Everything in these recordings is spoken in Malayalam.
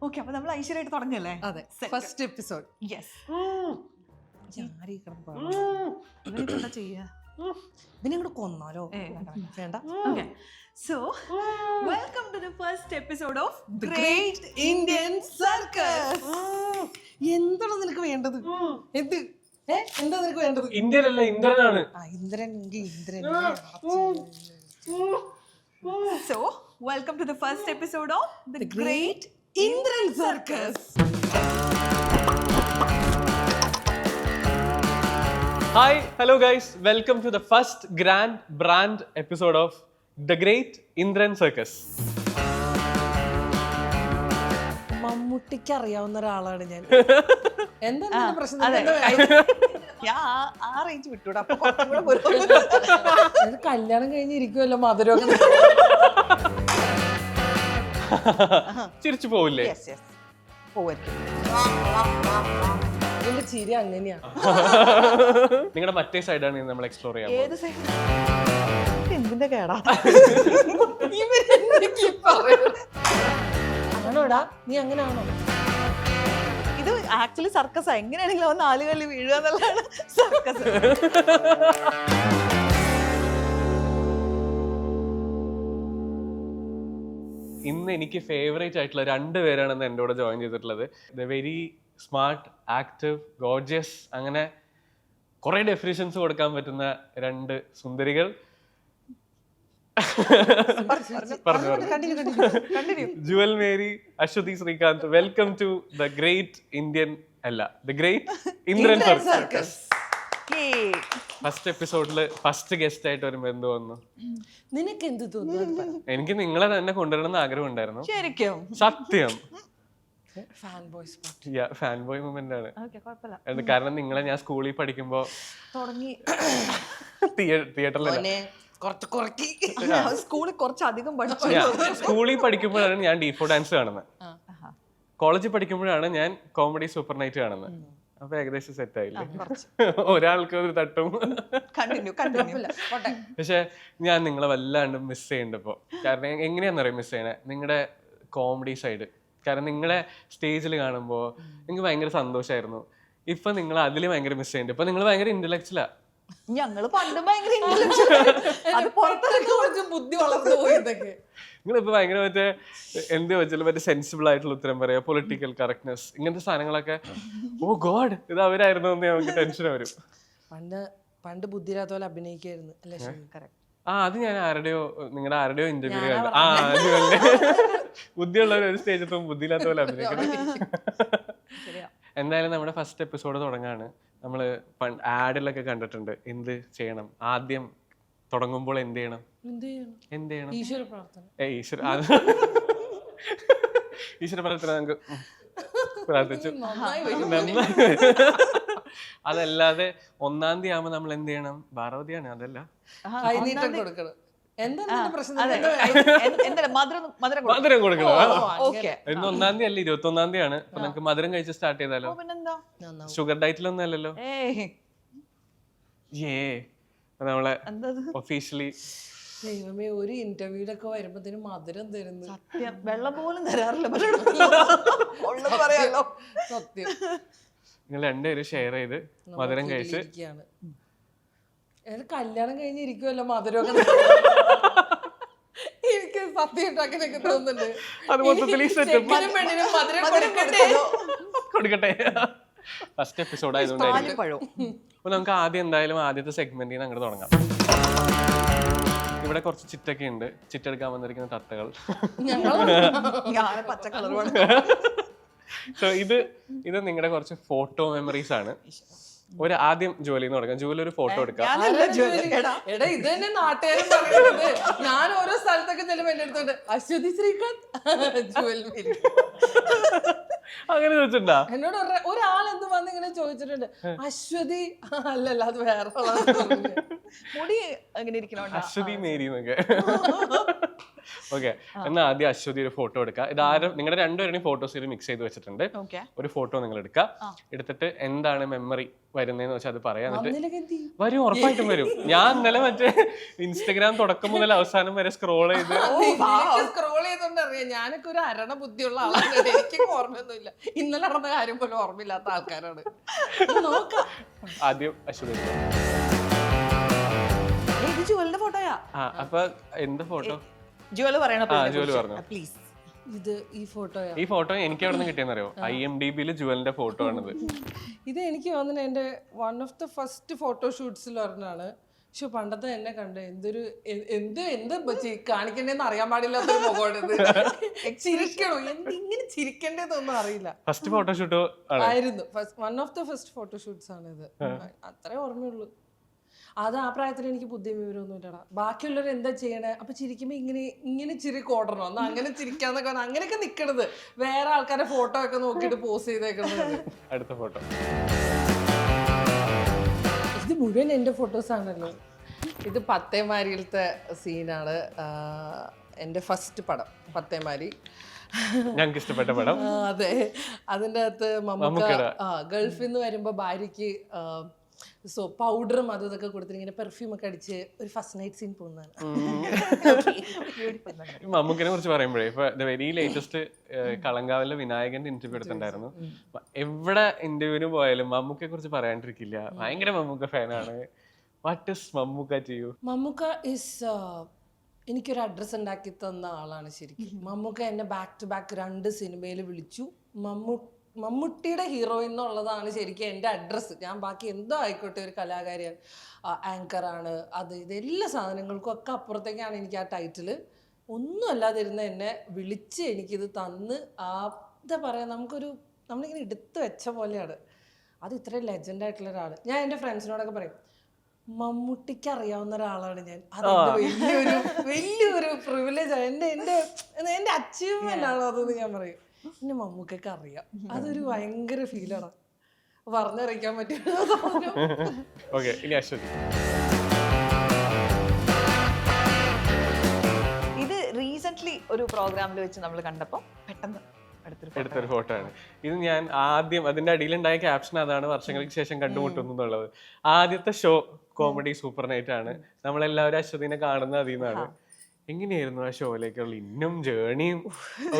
ഓക്കെ, അപ്പൊ നമ്മൾ ഐശ്വര്യമായിട്ട് തുടങ്ങല്ലേ? അതെ, ഫസ്റ്റ് എപ്പിസോഡ്. യെസ്. ഇവനെന്താ ചെയ്യാ? പിന്നെ ഇങ്ങോട്ട് കൊന്നാലോ? വേണ്ട. Okay. So, welcome to the first episode of The Great Indian Circus. എന്താണ് നിനക്ക് വേണ്ടത്? എന്ത്? എന്താ നിനക്ക് വേണ്ടത്? ഇന്ത്യൻ അല്ല, ഇന്ദ്രനാണ്. Indran Indran. So, welcome to the first episode of The Great Indian Circus. Hi, hello guys. Welcome to the first grand brand episode of The Great Indian Circus. മമ്മൂട്ടിക്ക് അറിയാവുന്ന ഒരാളാണ് ഞാൻ. എന്താണ് പ്രശ്നം? ഞാൻ ആ റേഞ്ച് വിട്ടൂടാ. അപ്പൊ കുറച്ചും കൂടെ പോരും. കല്യാണം കഴിഞ്ഞിരിക്കുമല്ലോ, മധുരമൊക്കെ. ചിരിച്ചു പോവില്ലേ? Yes, yes. പോവായിരിക്കും. എന്റെ ചിരി അങ്ങനെയാ. നിങ്ങളുടെ മറ്റേ സൈഡാണ് നമ്മൾ എക്സ്പ്ലോർ ചെയ്യാൻ ഏത് സൈഡ്? എന്തിന്റെ കേടാ? ആണോടാ, നീ അങ്ങനെയാണോ? ഇത് ആക്ച്വലി സർക്കസാ. എങ്ങനെയാണെങ്കിലും അവൻ 4 കല്ല് വീഴുക എന്നുള്ളതാണ് സർക്കസ്. ഇന്ന് എനിക്ക് ഫേവറേറ്റ് ആയിട്ടുള്ള 2 പേരാണ് എൻ്റെ കൂടെ ജോയിൻ ചെയ്തിട്ടുള്ളത്. The very smart, active, gorgeous, അങ്ങനെ കുറെ ഡെഫിനിഷൻസ് കൊടുക്കാൻ പറ്റുന്ന 2 സുന്ദരികൾ. Jewel Mary, Aswathy Sreekanth. Welcome to the great Indian അല്ല, the great Indran circus. First എപ്പിസോഡില് ഫസ്റ്റ് ഗസ്റ്റ് ആയിട്ട് വരുമ്പോ എന്ത് തോന്നുന്നു? നിനക്ക് എന്ത് തോന്നുന്നു? എനിക്ക് നിങ്ങളെ തന്നെ കൊണ്ടുവരണമെന്ന് ആഗ്രഹം ഉണ്ടായിരുന്നു. ശരിക്കും സത്യം, fan boys fan boy moment ആണ്. കുഴപ്പമില്ല. കാരണം നിങ്ങളെ ഞാൻ സ്കൂളിൽ പഠിക്കുമ്പോ തുടങ്ങി തിയേറ്ററിൽ സ്കൂളിൽ കുറച്ചധികം പഠിച്ചു. സ്കൂളിൽ പഠിക്കുമ്പോഴാണ് ഞാൻ ഡീഫോ ഡാൻസ് കാണുന്നത്. കോളേജിൽ പഠിക്കുമ്പോഴാണ് ഞാൻ കോമഡി സൂപ്പർ നൈറ്റ് കാണുന്നത്. അപ്പൊ ഏകദേശം സെറ്റ് ആയില്ലേ? ഒരാൾക്ക് ഒരു തട്ടും. പക്ഷെ ഞാൻ നിങ്ങളെ വല്ലാണ്ട് മിസ് ചെയ്യുന്നുണ്ട് ഇപ്പൊ. കാരണം എങ്ങനെയാണെന്നറിയാം മിസ് ചെയ്യണേ? നിങ്ങളുടെ കോമഡി സൈഡ്. കാരണം നിങ്ങളെ സ്റ്റേജിൽ കാണുമ്പോൾ എനിക്ക് ഭയങ്കര സന്തോഷമായിരുന്നു. ഇപ്പൊ നിങ്ങൾ അതിൽ ഭയങ്കര മിസ് ചെയ്യുന്നുണ്ട്. ഇപ്പൊ നിങ്ങൾ ഭയങ്കര ഇന്റലക്ച്വലാ. ഞങ്ങള് പണ്ട് ഭയങ്കര അത് പുറത്തിറക്കി ബുദ്ധി വളർന്നു പോയതൊക്കെ. നിങ്ങളിപ്പോ ഭയങ്കര മറ്റേ എന്ത് വെച്ചാലും മറ്റേ സെൻസിബിൾ ആയിട്ടുള്ള ഉത്തരം പറയാ, പൊളിറ്റിക്കൽ കറക്റ്റ്നെസ്, ഇങ്ങനത്തെ സാധനങ്ങളൊക്കെ. ഓ ഗോഡ്, ഇത് അവരായിരുന്നു എന്ന് നമുക്ക് ടെൻഷൻ വരും. പണ്ട് ബുദ്ധിയില്ലാത്ത പോലെ അഭിനയിക്കായിരുന്നു അല്ലേ? അത് ഞാൻ നിങ്ങളുടെ ആരുടെയോ ഇന്റർവ്യൂ കണ്ടു. ബുദ്ധിയുള്ളവർ ഒരു സ്റ്റേജിൽ എത്തുമ്പോൾ ബുദ്ധിയില്ലാത്ത പോലെ അഭിനയിക്കണം. എന്തായാലും നമ്മുടെ ഫസ്റ്റ് എപ്പിസോഡ് തുടങ്ങാണ്. നമ്മള് ആഡിലൊക്കെ കണ്ടിട്ടുണ്ട് എന്ത് ചെയ്യണം, ആദ്യം തുടങ്ങുമ്പോൾ എന്ത് ചെയ്യണം? ഈശ്വര പ്രാർത്ഥന. ഈശ്വര പ്രാർത്ഥന നമുക്ക് പ്രാർത്ഥിച്ചു. അതല്ലാതെ 1-ാം തീയതി ആകുമ്പോ നമ്മൾ എന്ത് ചെയ്യണം? ഭാരവതിയാണ്, അതല്ല കൊടുക്കണം. മധുരം കൊടുക്കണം. ഇന്ന് 1-ാം തീയതി അല്ല, 21-ാം തീയതി ആണ്. അപ്പൊ നമുക്ക് മധുരം കഴിച്ച് സ്റ്റാർട്ട് ചെയ്താലോ? ഷുഗർ ഡയറ്റിലൊന്നും അല്ലല്ലോ. നമ്മളെ ഒഫീഷ്യലി ദൈവമേ, ഒരു ഇന്റർവ്യൂലൊക്കെ വരുമ്പോഴത്തേനും മധുരം തരുന്നു. സത്യം, വെള്ളം പോലും തരാറില്ല. സത്യം. നിങ്ങൾ 2 പേരും ഷെയർ ചെയ്ത് മധുരം കഴിച്ച്. കല്യാണം കഴിഞ്ഞിരിക്കുമല്ലോ, മധുരമൊക്കെ. എനിക്ക് സത്യമായിട്ട് അങ്ങനെയൊക്കെ തോന്നുന്നുണ്ട്. അത് മൊത്തത്തിൽ കൊടുക്കട്ടെ. ഫസ്റ്റ് എപ്പിസോഡ് ആയതുകൊണ്ടായിരിക്കും. അപ്പൊ നമുക്ക് ആദ്യം എന്തായാലും ആദ്യത്തെ സെഗ്മെന്റിൽ നിന്ന് അങ്ങോട്ട് തുടങ്ങാം. ഇവിടെ കുറച്ച് ചിറ്റൊക്കെ ഉണ്ട്. ചിറ്റെടുക്കാൻ വന്നിരിക്കുന്ന തത്തകൾ. പച്ച കളർ. സോ ഇത് നിങ്ങളുടെ കുറച്ച് ഫോട്ടോ മെമ്മറീസ് ആണ്. ആദ്യം ജോലിന്ന് തുടങ്ങാം. ജോലി ഒരു ഫോട്ടോ എടുക്കാം. എടാ, ഇത് തന്നെ നാട്ടുകാരും പറയുന്നത്. ഞാൻ ഓരോ സ്ഥലത്തൊക്കെ ചെല്ലുമ്പോ എന്റെ അടുത്തോണ്ട് അശ്വതി ശ്രീകാന്ത് ജുവൽമേരി അങ്ങനെ ചോദിച്ചിട്ടുണ്ടാ? എന്നോട് ഒരാൾ എന്ത് വന്ന് ഇങ്ങനെ ചോദിച്ചിട്ടുണ്ട്. അശ്വതി അല്ലല്ല, അത് വേറെ മുടി അങ്ങനെ ഇരിക്കണോ? അശ്വതി മേരി എന്നൊക്കെ. ഓക്കെ, എന്നാ ആദ്യം അശ്വതി ഒരു ഫോട്ടോ എടുക്കുക. ഇത് ആരും നിങ്ങളുടെ 2 പേരുടെയും ഫോട്ടോസ് മിക്സ് ചെയ്ത് വെച്ചിട്ടുണ്ട്. ഒരു ഫോട്ടോ നിങ്ങൾ എടുക്കുക. എടുത്തിട്ട് എന്താണ് മെമ്മറി വരുന്നതെന്ന് വെച്ചാൽ അത് പറയാം. വരും, ഉറപ്പായിട്ടും വരും. ഞാൻ ഇന്നലെ മറ്റേ ഇൻസ്റ്റഗ്രാം തുടക്കം മുതൽ അവസാനം വരെ സ്ക്രോൾ ചെയ്ത് ചെയ്തോണ്ട് അറിയാം ഞാനൊക്കെ ഒരു അരണ ബുദ്ധിയുള്ള ആളാണ്. എനിക്ക് ഓർമ്മയൊന്നുമില്ല. ഇന്നലെ നടന്ന കാര്യം പോലും ഓർമ്മയില്ലാത്ത ആൾക്കാരാണ്. നോക്കാം. ആദ്യം അശ്വതി. ഇത് ജുവലിന്റെ ഫോട്ടോയാ. അപ്പൊ എന്ത് ഫോട്ടോ? ജുവല് ജുവല് പറഞ്ഞു. പ്ലീസ്. ഇത് ഈ ഫോട്ടോയാ. ഈ ഫോട്ടോ എനിക്ക് എവിടെ നിന്ന് കിട്ടിയെന്നറിയോ? IMDb ജുവലിന്റെ ഫോട്ടോ ആണിത്. ഇത് എനിക്ക് തോന്നുന്നു എന്റെ വൺ ഓഫ് ദ ഫസ്റ്റ് ഫോട്ടോഷൂട്ട്സിൽ ഒരെണ്ണാണ്. പക്ഷെ പണ്ടത്തെ എന്നെ കണ്ട് എന്തൊരു എന്ത് കാണിക്കണ്ടേന്ന് അറിയാൻ പാടില്ലാത്തൊരു മുഖമാണിത്. ചിരിക്കണോ ഇങ്ങനെ ചിരിക്കണ്ടേന്നൊന്നും അറിയില്ല. ഫസ്റ്റ് ഫോട്ടോഷൂട്ട് ആയിരുന്നു. One of the first photoshoots ആണ് ഇത്. അത്രേ ഓർമ്മയുള്ളൂ. അത് ആ പ്രായത്തിൽ എനിക്ക് ബുദ്ധിയും വിവരമൊന്നും ഇല്ലടാ. ബാക്കിയുള്ളവർ എന്താ ചെയ്യണേ, അപ്പൊ ചിരിക്കുമ്പോ ഇങ്ങനെ ചിരി കോടണോ എന്നാ അങ്ങനെ ചിരിക്കാന്നൊക്കെ അങ്ങനെയൊക്കെ നിക്കണത്. വേറെ ആൾക്കാരെ ഫോട്ടോ ഒക്കെ നോക്കിയിട്ട് പോസ്റ്റ് ചെയ്തേക്കുന്നത്. അടുത്ത ഫോട്ടോ. ഇത് മുഴുവൻ എൻ്റെ ഫോട്ടോസ് ആണല്ലോ. ഇത് പത്തേമാരിയിലത്തെ സീനാണ്. എൻ്റെ ഫസ്റ്റ് പടം പത്തേമാരി. ഞങ്ങൾക്ക് ഇഷ്ടപ്പെട്ട പടം. അതെ. അതിൻ്റെ അകത്ത് മമ്മൂക്ക ഗൾഫിൽ നിന്ന് വരുമ്പോ ഭാര്യയ്ക്ക് പൗഡറും അതും ഇതൊക്കെ കൊടുത്തിട്ട് ഇങ്ങനെ പെർഫ്യൂം ഒക്കെ അടിച്ച് ഒരു ഫസ്റ്റ് നൈറ്റ് സീൻ പോകുന്നതാണ്. മമ്മൂക്കിനെ കുറിച്ച് പറയുമ്പോഴേ ഇപ്പൊ വെരി ലേറ്റസ്റ്റ് കളങ്കാവിലെ വിനായകന്റെ ഇന്റർവ്യൂ എടുത്തിട്ടുണ്ടായിരുന്നു. എവിടെ ഇന്റർവ്യൂവിന് പോയാലും മമ്മൂക്കയെ കുറിച്ച് പറയാണ്ടിരിക്കില്ല. ഭയങ്കര മമ്മൂക്ക ഫാനാണ്. What is Mammukka to you? Mammukka is എനിക്കൊരു അഡ്രസ്സ് ഉണ്ടാക്കി തന്ന ആളാണ് ശരിക്കും. മമ്മൂക്ക എന്നെ ബാക്ക് ടു ബാക്ക് 2 സിനിമയിൽ വിളിച്ചു. മമ്മൂട്ടിയുടെ ഹീറോയിൻ എന്നുള്ളതാണ് ശരിക്കും എൻ്റെ അഡ്രസ്സ്. ഞാൻ ബാക്കി എന്തോ ആയിക്കോട്ടെ, ഒരു കലാകാരിയാണ്, ആങ്കറാണ്, അത് ഇത് എല്ലാ സാധനങ്ങൾക്കും ഒക്കെ അപ്പുറത്തേക്കാണ് എനിക്ക് ആ ടൈറ്റിൽ. ഒന്നും അല്ലാതിരുന്ന എന്നെ വിളിച്ച് എനിക്കിത് തന്ന് എന്താ പറയുക, നമ്മളിങ്ങനെ എടുത്ത് വെച്ച പോലെയാണ്. അത് ഇത്രയും ലെജൻഡായിട്ടുള്ള ഒരാൾ. ഞാൻ എൻ്റെ ഫ്രണ്ട്സിനോടൊക്കെ പറയും മമ്മൂട്ടിക്ക് അറിയാവുന്ന ഒരാളാണ് ഞാൻ. അതെൻ്റെ വലിയൊരു പ്രിവിലേജാണ്. എൻ്റെ അച്ചീവ്മെൻ്റ് ആണോ അതെന്ന് ഞാൻ പറയും. പിന്നെ മമ്മൂക്കൊക്കെ അറിയാം. അതൊരു ഭയങ്കര ഫീലാണ്. പറഞ്ഞറിയിക്കാൻ പറ്റില്ല. ഇത് റീസെന്റ് ഒരു പ്രോഗ്രാമിൽ വെച്ച് നമ്മൾ കണ്ടപ്പോൾ പെട്ടെന്ന് എടുത്തൊരു ഫോട്ടോ ആണ് ഇത്. ഞാൻ ആദ്യം അതിന്റെ അടിയിലുണ്ടായ ക്യാപ്ഷൻ അതാണ്, വർഷങ്ങൾക്ക് ശേഷം കണ്ടുമുട്ടുന്നു എന്നുള്ളത്. ആദ്യത്തെ ഷോ കോമഡി സൂപ്പർ നൈറ്റ് ആണ്. നമ്മളെല്ലാവരും അശ്വതിനെ കാണുന്ന അതിൽ നിന്നാണ്. എങ്ങനെയായിരുന്നു ആ ഷോയിലേക്കുള്ള ഇന്നും ജേണിയും?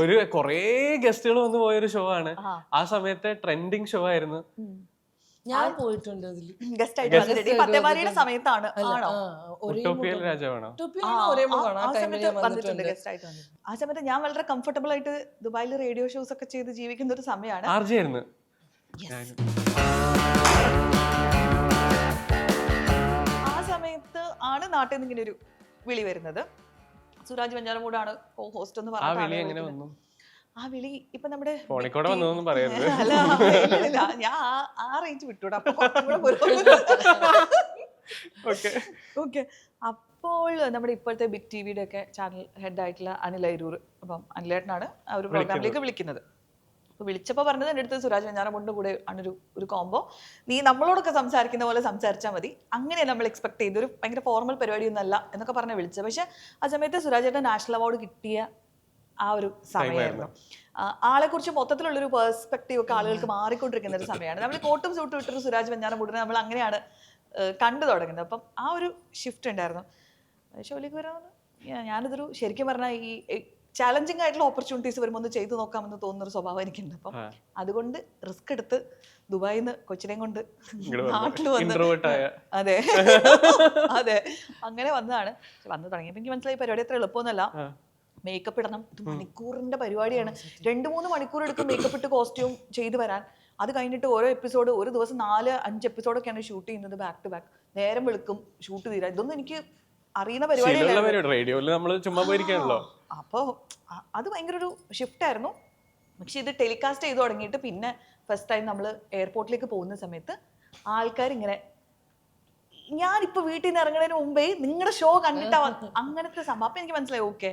ഒരു കുറേ ഗസ്റ്റുകൾ വന്നു പോയൊരു ഷോ ആണ്. ആ സമയത്തെ ട്രെൻഡിങ് ഷോ ആയിരുന്നു. ഞാൻ പോയിട്ടുണ്ട് അതിൽ ഗസ്റ്റ് ആയിട്ട് വന്നിട്ടുണ്ട്. പത്തേമാരിയുടെ സമയത്താണ്. ഉട്ടോപ്പിയയിൽ രാജാവാണോ? ആ സമയത്ത് ഞാൻ വളരെ കംഫർട്ടബിൾ ആയിട്ട് ദുബായിൽ റേഡിയോ ഷോസ് ഒക്കെ ചെയ്ത് ജീവിക്കുന്ന ഒരു സമയമാണ്. ആർജയായിരുന്നു. ആ സമയത്ത് ആണ് നാട്ടിൽ നിന്ന് ഇങ്ങനെ ഒരു വിളി വരുന്നത്. സുരാജ് വെഞ്ഞാറമൂടാണ് ഹോസ്റ്റ് എന്ന് പറഞ്ഞു. ആ വിളി ഇപ്പൊ നമ്മുടെ ഞാൻ ആ റേഞ്ച് വിട്ടൂടാ. ഓക്കെ. അപ്പോൾ നമ്മുടെ ഇപ്പോഴത്തെ ബിഗ് ടിവിയുടെ ഒക്കെ ചാനൽ ഹെഡ് ആയിട്ടുള്ള അനിൽ അരൂർ, അപ്പം അനിലേട്ടനാണ് ആ ഒരു പ്രോഗ്രാമിലേക്ക് വിളിക്കുന്നത്. അപ്പൊ വിളിച്ചപ്പോൾ പറഞ്ഞത് എൻ്റെ അടുത്ത് സുരാജ് വെഞ്ഞാറമൂടിന്റെ കൂടെ ആണ് ഒരു കോംബോ, നീ നമ്മളോടൊക്കെ സംസാരിക്കുന്ന പോലെ സംസാരിച്ചാൽ മതി, അങ്ങനെ നമ്മൾ എക്സ്പെക്ട് ചെയ്ത് ഒരു ഭയങ്കര ഫോർമൽ പരിപാടിയൊന്നും അല്ല എന്നൊക്കെ പറഞ്ഞ വിളിച്ചത്. പക്ഷെ ആ സമയത്ത് സുരാജേട്ടൻ നാഷണൽ അവാർഡ് കിട്ടിയ ആ ഒരു സമയമായിരുന്നു. ആളെ കുറിച്ച് മൊത്തത്തിലുള്ളൊരു പെർസ്പെക്റ്റീവ് ഒക്കെ ആളുകൾക്ക് മാറിക്കൊണ്ടിരിക്കുന്ന ഒരു സമയമാണ്. നമ്മൾ കോട്ടും സൂട്ടും ഇട്ടൊരു സുരാജ് വെഞ്ഞാറമൂടിനെ നമ്മൾ അങ്ങനെയാണ് കണ്ടു തുടങ്ങുന്നത്. അപ്പം ആ ഒരു ഷിഫ്റ്റ് ഉണ്ടായിരുന്നു. ഷോയിലേക്ക് വരാമെന്ന് ഞാനിതൊരു ശരിക്കും പറഞ്ഞാൽ ഈ ചാലഞ്ചിങ് ആയിട്ടുള്ള ഓപ്പർച്യൂണിറ്റീസ് വരുമ്പോൾ ഒന്ന് ചെയ്തു നോക്കാമെന്ന് തോന്നുന്നൊരു സ്വഭാവം എനിക്കുണ്ട്. അപ്പം അതുകൊണ്ട് റിസ്ക് എടുത്ത് ദുബായിൽ നിന്ന് കൊച്ചിനെയും കൊണ്ട് നാട്ടിൽ വന്ന് അതെ അങ്ങനെ വന്നതാണ്. വന്ന് തുടങ്ങിയപ്പോൾ എനിക്ക് മനസ്സിലായി പരിപാടി അത്ര എളുപ്പമൊന്നുമല്ല. മേക്കപ്പ് ഇടണം, ഇത് മണിക്കൂറിന്റെ പരിപാടിയാണ്. 2-3 മണിക്കൂർ എടുക്കും മേക്കപ്പ് ഇട്ട് കോസ്റ്റ്യൂം ചെയ്ത് വരാൻ. അത് കഴിഞ്ഞിട്ട് ഓരോ എപ്പിസോഡ് ഒരു ദിവസം 4-5 എപ്പിസോഡൊക്കെയാണ് ഷൂട്ട് ചെയ്യുന്നത് ബാക്ക് ടു ബാക്ക്. നേരം വെളുക്കും ഷൂട്ട് തീരാ. ഇതൊന്നും എനിക്ക് അറിയുന്ന പരിപാടിയല്ലോ. അപ്പോ അത് ഭയങ്കര ഒരു ഷിഫ്റ്റ് ആയിരുന്നു. പക്ഷെ ഇത് ടെലികാസ്റ്റ് ചെയ്ത് തുടങ്ങിയിട്ട് പിന്നെ ഫസ്റ്റ് ടൈം നമ്മൾ എയർപോർട്ടിലേക്ക് പോകുന്ന സമയത്ത് ആൾക്കാരിങ്ങനെ, ഞാനിപ്പോ വീട്ടിൽ നിന്ന് ഇറങ്ങുന്നതിന് മുമ്പേ നിങ്ങളുടെ ഷോ കണ്ടിട്ടാ അങ്ങനത്തെ സംഭവം. അപ്പൊ എനിക്ക് മനസ്സിലായി ഓക്കെ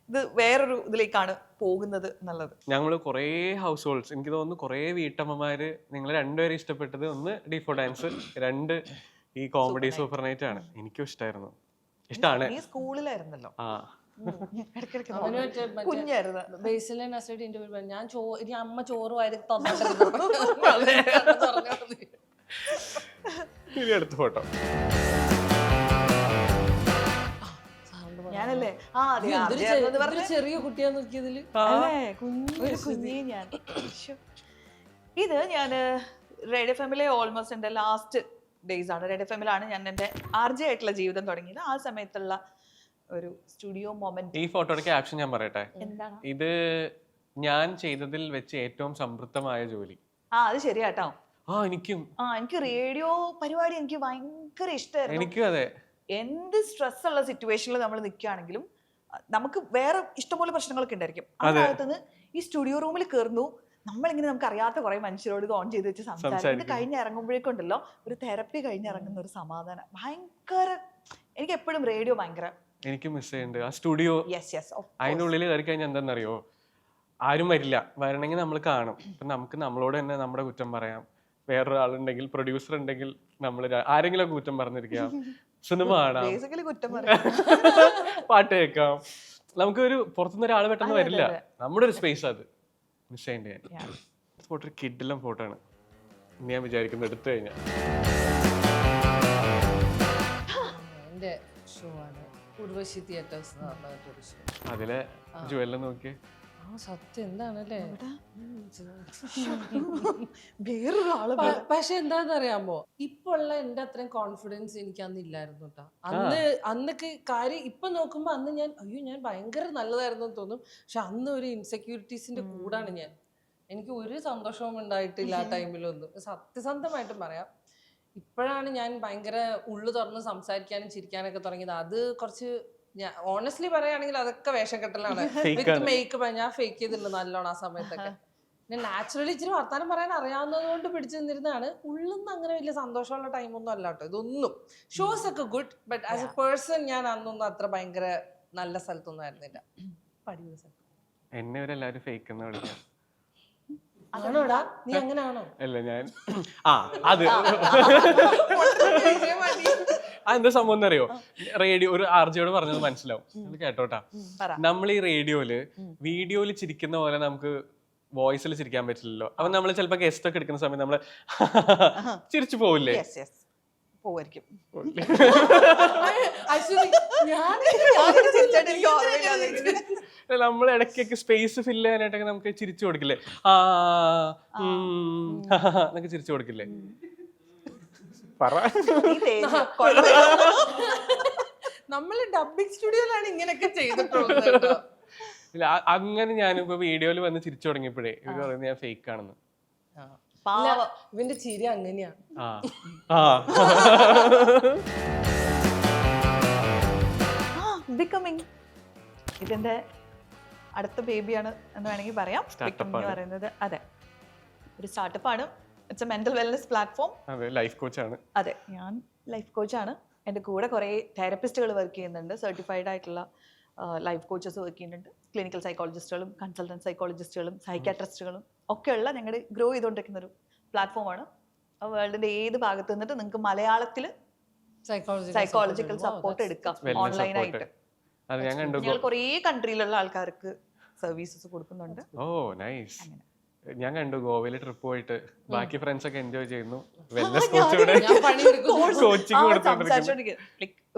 ഇത് വേറൊരു ഇതിലേക്കാണ് പോകുന്നത് എന്നുള്ളത്. ഞങ്ങൾ കുറേ ഹൗസ് ഹോൾഡ്സ്, എനിക്ക് തോന്നുന്നു കുറേ വീട്ടമ്മമാര് നിങ്ങൾ രണ്ടുപേരും ഇഷ്ടപ്പെട്ടത്, ഒന്ന് ഡി4 ഡാൻസ്, 2 ഈ കോമഡി സൂപ്പർ നൈറ്റ് ആണ്. എനിക്കും ഇഷ്ടമായിരുന്നു. ഇഷ്ടമാണ്. സ്കൂളിലായിരുന്നല്ലോ. കുഞ്ഞായിരുന്നു. ഞാൻ ഇനി അമ്മ ചോറ് വാരി അടുത്ത ഫോട്ടോ. ഞാൻ ഞാനല്ലേ അതെ എന്തൊരു RJ എന്ന് പറഞ്ഞ എന്തൊരു ചെറിയ കുട്ടിയാ നോക്കിയതില്. അല്ലേ ഒരു കുഞ്ഞി ഞാൻ. ശ്ശോ. ഇത് ഞാൻ റേഡിയോ ഫാമിലെ ഓൾമോസ്റ്റ് എൻ്റെ ലാസ്റ്റ് ഡേയ്സ് ആണ്. റേഡിയോ ഫാമിലാണ് ഞാൻ എൻ്റെ RJ ആയിട്ടുള്ള ജീവിതം തുടങ്ങിയത്. ആ സമയത്തുള്ള ഒരു സ്റ്റുഡിയോ മൊമെന്റ്. ഈ ഫോട്ടോയുടെ ക്യാപ്ഷൻ ഞാൻ പറയട്ടെ, എന്താണ്? ഇത് ഞാൻ ചെയ്തതിൽ വെച്ച് ഏറ്റവും സംതൃപ്തമായ ജോലി. അത് ശരിയാട്ടോ. എനിക്കും എനിക്ക് റേഡിയോ പരിപാടി എനിക്ക് ഭയങ്കര ഇഷ്ടമായിരുന്നു. എനിക്കും അതെ. എന്ത് സ്ട്രെസ് ഉള്ള സിറ്റുവേഷനിൽ നമ്മൾ നിൽക്കുകയാണെങ്കിലും നമുക്ക് വേറെ ഇഷ്ടംപോലെ പ്രശ്നങ്ങളൊക്കെ ഉണ്ടായിരിക്കും. അതിനകത്തുനിന്ന് ഈ സ്റ്റുഡിയോ റൂമിൽ കയറുന്നു, നമ്മളിങ്ങനെ നമുക്ക് അറിയാത്ത കുറെ മനുഷ്യരോട് ഇത് ഓൺ ചെയ്ത് വെച്ച് സംസാരിക്കും. ഇത് കഴിഞ്ഞിറങ്ങുമ്പോഴേക്കുണ്ടല്ലോ ഒരു തെറപ്പി കഴിഞ്ഞിറങ്ങുന്ന ഒരു സമാധാനം ഭയങ്കര. എനിക്ക് എപ്പോഴും റേഡിയോ ഭയങ്കര എനിക്ക് മിസ് ചെയ്യുന്നുണ്ട് ആ സ്റ്റുഡിയോ. അതിൻ്റെ ഉള്ളിൽ കയറി കഴിഞ്ഞാൽ എന്താണെന്നറിയോ, ആരും വരില്ല. വരണമെങ്കിൽ നമ്മൾ കാണും. ഇപ്പം നമുക്ക് നമ്മളോട് തന്നെ നമ്മുടെ കുറ്റം പറയാം. വേറൊരാളുണ്ടെങ്കിൽ, പ്രൊഡ്യൂസർ ഉണ്ടെങ്കിൽ, നമ്മൾ ആരെങ്കിലും കുറ്റം പറഞ്ഞിരിക്കാം. സിനിമ കാണാം, പാട്ട് കേൾക്കാം. നമുക്ക് ഒരു പുറത്തുനിന്ന് ഒരാൾ പെട്ടെന്ന് വരില്ല. നമ്മുടെ ഒരു സ്പേസ് അത് മിസ് ചെയ്യേണ്ടത്. ഞാൻ ഫോട്ടോ ഒരു കിഡിലും ഫോട്ടോ ആണ് ഞാൻ വിചാരിക്കുന്നത് എടുത്തു കഴിഞ്ഞാൽ. എന്റെ ഷോ ആണ് ഉർവശി തിയേറ്റേഴ്സ് എന്ന് പറഞ്ഞൊരു ഷോ. അതിലെ ജുവലിനെ നോക്കി സത്യം എന്താണല്ലേ. വേറൊരാള്. പക്ഷെ എന്താന്ന് അറിയാമോ, ഇപ്പൊ ഉള്ള എന്റെ അത്രയും കോൺഫിഡൻസ് എനിക്ക് അന്ന് ഇല്ലായിരുന്നു കേട്ടോ. അന്നൊക്കെ കാര്യം ഇപ്പൊ നോക്കുമ്പോ അന്ന് ഞാൻ ഭയങ്കര നല്ലതായിരുന്നു തോന്നും. പക്ഷെ അന്ന് ഒരു ഇൻസെക്യൂരിറ്റീസിന്റെ കൂടാണ് ഞാൻ. എനിക്ക് ഒരു സന്തോഷവും ഉണ്ടായിട്ടില്ല ആ ടൈമിലൊന്നും, സത്യസന്ധമായിട്ടും പറയാം. ഇപ്പോഴാണ് ഞാൻ ഭയങ്കര ഉള്ളു തുറന്ന് സംസാരിക്കാനും ചിരിക്കാനൊക്കെ തുടങ്ങിയത്. അത് കുറച്ച് ഞാൻ ഓണസ്റ്റ്ലി പറയുകയാണെങ്കിൽ അതൊക്കെ വേഷം കെട്ടലാണ്. വിത്ത് മേക്കപ്പ് ഞാൻ ഫേക്ക് ചെയ്തിട്ടുണ്ട് നല്ലോണം ആ സമയത്തൊക്കെ. പിന്നെ നാച്ചുറലി ഇച്ചിരി വർത്താനം പറയാൻ അറിയാവുന്നത് കൊണ്ട് പിടിച്ചു നിന്നിരുന്നതാണ്. ഉള്ളിന്ന് അങ്ങനെ വലിയ സന്തോഷമുള്ള ടൈമൊന്നും അല്ല കേട്ടോ ഇതൊന്നും. ഷോസ് ഒക്കെ good, but as A person ഞാൻ അന്നൊന്നും അത്ര ഭയങ്കര നല്ല സ്ഥലത്തൊന്നും ആയിരുന്നില്ല. പടിയുള്ള സ്ഥലത്ത് എന്നെ ഇവരെല്ലാവരും ഫേക്ക് എന്ന് വിളിക്കാം. ആണോടാ, നീ അങ്ങനെയാണോ? അല്ല ഞാൻ അത് അതെന്താ സംഭവം എന്നറിയോ, റേഡിയോ ഒരു RJയോട് പറഞ്ഞത് മനസ്സിലാവും. കേട്ടോട്ടാ, നമ്മൾ ഈ വീഡിയോയില് ചിരിക്കുന്ന പോലെ നമുക്ക് വോയിസിൽ ചിരിക്കാൻ പറ്റില്ലല്ലോ. അപ്പൊ നമ്മൾ ചിലപ്പോ ഗസ്റ്റ് ഒക്കെ എടുക്കുന്ന സമയത്ത് നമ്മള് ചിരിച്ചു പോവില്ലേ? നമ്മൾ ഇടയ്ക്കൊക്കെ സ്പേസ് ഫില്ല് ചെയ്യാനായിട്ടൊക്കെ നമുക്ക് ചിരിച്ചു കൊടുക്കില്ലേ? എന്നൊക്കെ ചിരിച്ചു കൊടുക്കില്ലേ? നമ്മള് ഡബിംഗ് സ്റ്റുഡിയോയിലാണ് ഇങ്ങനെയൊക്കെ ചെയ്തിട്ടുള്ളത്. അങ്ങനെ ഞാനിപ്പോ വീഡിയോയിൽ വന്ന് ചിരിച്ചു തുടങ്ങിയപ്പോഴേ ഇവര് പറയുന്നത് ഞാൻ ഫേക്ക് ആണെന്ന്. ഇവന്റെ ചിരി അങ്ങനെയാണ്. ബിക്കമിങ് ഇതിന്റെ അടുത്ത ബേബിയാണ് എന്ന് വേണമെങ്കിൽ പറയാം. ബിക്കമിങ് എന്ന് പറയുന്നത് അതെ ഒരു സ്റ്റാർട്ടപ്പാണ്. It's a mental wellness platform. Life കോച്ചാണ്. അതെ, ഞാൻ ലൈഫ് കോച്ചാണ്. എൻ്റെ കൂടെ കുറേ തെറപ്പിസ്റ്റുകൾ വർക്ക് ചെയ്യുന്നുണ്ട്. സർട്ടിഫൈഡ് ആയിട്ടുള്ള ലൈഫ് കോച്ചസ് വർക്ക് ചെയ്യുന്നുണ്ട്. ക്ലിനിക്കൽ സൈക്കോളജിസ്റ്റുകളും കൺസൾട്ടൻറ്റ് സൈക്കോളജിസ്റ്റുകളും സൈക്കാട്രിസ്റ്റുകളും ഒക്കെയുള്ള ഞങ്ങളുടെ ഗ്രോ ചെയ്തുകൊണ്ടിരിക്കുന്ന ഒരു പ്ലാറ്റ്ഫോമാണ്. വേൾഡിൻ്റെ ഏത് ഭാഗത്ത് നിന്നിട്ട് നിങ്ങൾക്ക് മലയാളത്തിൽ സൈക്കോളജിക്കൽ സപ്പോർട്ട് എടുക്കാം ഓൺലൈനായിട്ട്. ഞങ്ങൾ കുറേ കൺട്രിയിലുള്ള ആൾക്കാർക്ക് സർവീസസ് കൊടുക്കുന്നുണ്ട്. ഓ നൈസ്. ഞാൻ കണ്ടു ഗോവയില് ട്രിപ്പ് പോയിട്ട് ബാക്കി ഫ്രണ്ട്സ് ഒക്കെ എൻജോയ് ചെയ്യുന്നു.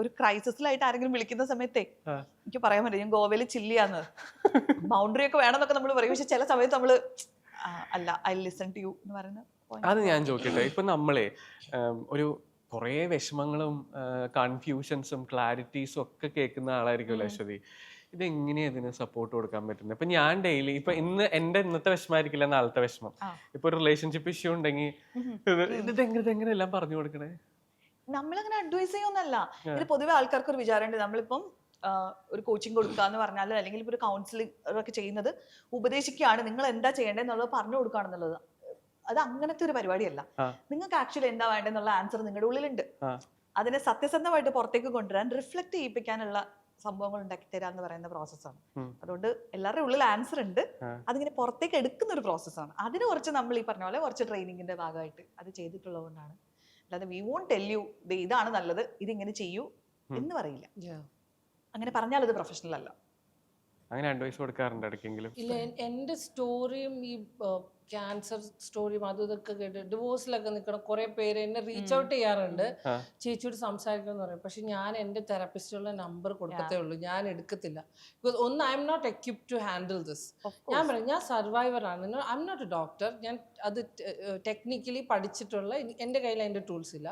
ഒരു ക്രൈസിസിലായിട്ട് ആരെങ്കിലും വിളിക്കുന്ന സമയത്തെ എനിക്ക് പറയാൻ പറ്റും ഞാൻ ഗോവയിൽ ചില്ലിയാന്ന്. ബൗണ്ടറി ഒക്കെ വേണമെന്നൊക്കെ നമ്മൾ പറയും. പക്ഷെ ചില സമയത്ത് നമ്മള് അല്ല ഐ ലിസൺ ടു യു എന്ന് പറയുന്ന. അത് ഞാൻ ചോദിക്കട്ടെ, ഇപ്പൊ നമ്മളെ ഒരു കുറേ വിഷമങ്ങളും കൺഫ്യൂഷൻസും ക്ലാരിറ്റീസും ഒക്കെ കേൾക്കുന്ന ആളായിരിക്കുമല്ലോ അശ്വതി. ഇതെങ്ങനെയാ ഇതിന് സപ്പോർട്ട് കൊടുക്കാൻ പറ്റുന്നത്? ഇപ്പൊ ഞാൻ ഡെയിലി ഇപ്പൊ ഇന്നത്തെ വിഷമമായിരിക്കില്ല നാളത്തെ വിഷമം. ഇപ്പൊ ഒരു റിലേഷൻഷിപ്പ് ഇഷ്യൂ ഉണ്ടെങ്കിൽ ഇതെങ്ങനെ എല്ലാം പറഞ്ഞു കൊടുക്കണേ? നമ്മളങ്ങനെ അഡ്വൈസ് ചെയ്യൊന്നല്ല. ഇത് പൊതുവെ ആൾക്കാർക്ക് ഒരു വിചാരമുണ്ട് നമ്മളിപ്പം ഒരു കോച്ചിങ് കൊടുക്കുക എന്ന് പറഞ്ഞാൽ അല്ലെങ്കിൽ ഇപ്പൊ ഒരു കൗൺസിലിംഗ് ഒക്കെ ചെയ്യുന്നത് ഉപദേശിക്കുകയാണ്, നിങ്ങൾ എന്താ ചെയ്യേണ്ടതെന്നുള്ളത് പറഞ്ഞു കൊടുക്കുകയാണെന്നുള്ളത്. അത് അങ്ങനത്തെ ഒരു പരിപാടിയല്ല. നിങ്ങൾക്ക് ആക്ച്വലി എന്താ വേണ്ടെന്നുള്ള ആൻസർ നിങ്ങളുടെ ഉള്ളിലുണ്ട്. അതിനെ സത്യസന്ധമായിട്ട് പുറത്തേക്ക് കൊണ്ടുവരാൻ റിഫ്ലക്ട് ചെയ്യിപ്പിക്കാനുള്ള സംഭവങ്ങൾ ഉണ്ടാക്കി തരാന്ന് പറയുന്ന പ്രോസസ്സാണ്. അതുകൊണ്ട് എല്ലാവരുടെ ഉള്ളിൽ ആൻസർ ഉണ്ട്, അതിങ്ങനെ പുറത്തേക്ക് എടുക്കുന്ന ഒരു പ്രോസസ്സാണ്. അതിന് കുറച്ച് നമ്മൾ ഈ പറഞ്ഞ പോലെ കുറച്ച് ട്രെയിനിങ്ങിന്റെ ഭാഗമായിട്ട് അത് ചെയ്തിട്ടുള്ളത് കൊണ്ടാണ്. അല്ലാതെ വി വോണ്ട് ടെൽ യു ഇതാണ് നല്ലത്, ഇതിങ്ങനെ ചെയ്യൂ എന്ന് പറയില്ല. അങ്ങനെ പറഞ്ഞാൽ അത് പ്രൊഫഷണൽ അല്ല. അങ്ങനെ അഡ്വൈസ് കൊടുക്കാറുണ്ട് ഇടയ്ക്കെങ്കിലും? ഇല്ല, എന്റെ സ്റ്റോറിയും ഈ ക്യാൻസർ സ്റ്റോറിയും അതും ഇതൊക്കെ കേട്ട് ഡിവോഴ്സിലൊക്കെ നിൽക്കണ കുറെ പേര് എന്നെ റീച്ച് ഔട്ട് ചെയ്യാറുണ്ട്, ചേച്ചിയോട് സംസാരിക്കണം പറയും. പക്ഷെ ഞാൻ എൻ്റെ തെറാപ്പിസ്റ്റുകളുടെ നമ്പർ കൊടുക്കത്തേ ഉള്ളൂ, ഞാൻ എടുക്കത്തില്ല. ബിക്കോസ് ഒന്ന്, I am not equipped to handle this. ഞാൻ പറയും ഞാൻ സർവൈവറാണ്, I am not a doctor. ഞാൻ അത് ടെക്നിക്കലി പഠിച്ചിട്ടുള്ള, എൻ്റെ കയ്യിൽ അതിൻ്റെ ടൂൾസ് ഇല്ല.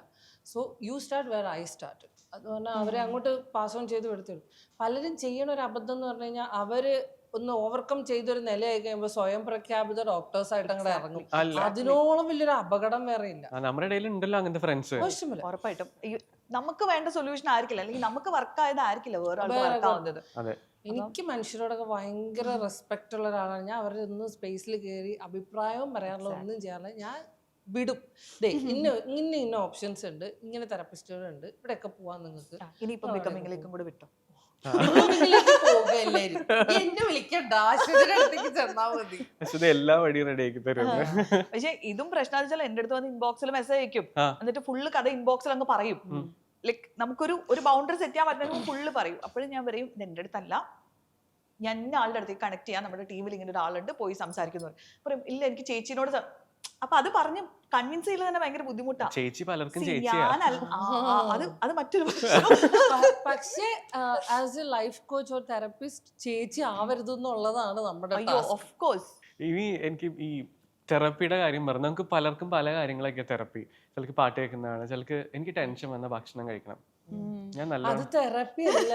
So you start where I start. അത് പറഞ്ഞാൽ അവരെ അങ്ങോട്ട് പാസ് ഓൺ ചെയ്ത് എടുത്തുള്ളൂ. പലരും ചെയ്യണ ഒരു അബദ്ധം എന്ന് പറഞ്ഞു കഴിഞ്ഞാൽ അവര് ഒന്ന് ഓവർകം ചെയ്തൊരു നിലയായി കഴിയുമ്പോൾ സ്വയം പ്രഖ്യാപിത ഡോക്ടേഴ്സ് ആയിട്ട് അങ്ങോട്ട് ഇറങ്ങും. അതിനോളം വലിയൊരു അപകടം വേറെ ഇല്ല. നമ്മുടെ ഇടയിൽ ഉണ്ടല്ലോ അങ്ങനത്തെ ഫ്രണ്ട്സ്. ഉറപ്പായിട്ടും നമുക്ക് വേണ്ട സൊല്യൂഷൻ ആയിരിക്കില്ല, അല്ലെങ്കിൽ നമുക്ക് വർക്ക് ആയതായിരിക്കില്ല വേറെ വർക്ക് ആവുന്നത്. എനിക്ക് മനുഷ്യരോടൊക്കെ ഭയങ്കര റെസ്പെക്ട് ഉള്ള ഒരാളാണ് ഞാൻ. അവരുടെ ഒന്നും സ്പേസിൽ കയറി അഭിപ്രായവും പറയാറില്ല, ഒന്നും ചെയ്യാറില്ല. ഞാൻ വിടും, ഇന്ന ഓപ്ഷൻസ് ഉണ്ട്, ഇങ്ങനെ തെറാപ്പിസ്റ്റുകളുണ്ട്, ഇവിടെയൊക്കെ പോവാൻ നിങ്ങൾക്ക്. ഇനിയിപ്പം ബിക്കമിങ്ങിലേക്കും കൂടെ വിട്ടോ. എന്നെ വിളിക്കണ്ട, ആശുപത്രി അടുത്തേക്ക് ചെന്നാ മതി. എല്ലാ വഴി റെഡി ആക്കി തരും. പക്ഷെ ഇതും പ്രശ്നം വെച്ചാൽ എന്റെ അടുത്ത് വന്ന് ഇൻബോക്സിൽ മെസ്സേജ് അയക്കും, എന്നിട്ട് ഫുള്ള് കഥ ഇൻബോക്സിൽ അങ്ങ് പറയും. ലൈക്ക് നമുക്കൊരു ബൗണ്ടറി സെറ്റ് ചെയ്യാൻ പറ്റുന്ന ഫുള്ള് പറയും. അപ്പോഴും ഞാൻ പറയും ഇത് എന്റെ അടുത്തല്ല, ഞാൻ ഇന്ന ആളുടെ അടുത്തേക്ക് കണക്ട് ചെയ്യാൻ, നമ്മുടെ ടീമിൽ ഇങ്ങനെ ഒരാളുണ്ട്, പോയി സംസാരിക്കുന്നു പറയും. ഇല്ല എനിക്ക് ചേച്ചിനോട്. അപ്പൊ അത് പറഞ്ഞ് കൺവിൻസ് ചെയ്യൽ തന്നെ ഭയങ്കര ബുദ്ധിമുട്ടാണ്. ചേച്ചി പലർക്കും അത് മറ്റൊരു പക്ഷേ as A life coach or therapist ചേച്ചി ആവരുത് എന്നുള്ളതാണ് നമ്മുടെ. Of course. ഇനി എനിക്ക് ഈ തെറപ്പിയുടെ കാര്യം പറഞ്ഞു, നമുക്ക് പലർക്കും പല കാര്യങ്ങളൊക്കെ തെറപ്പി. ചിലക്ക് പാട്ട് കേൾക്കുന്നതാണ്, ചിലക്ക് എനിക്ക് ടെൻഷൻ വന്ന ഭക്ഷണം കഴിക്കണം. ഞാൻ നല്ല അത് തെറപ്പി അല്ല,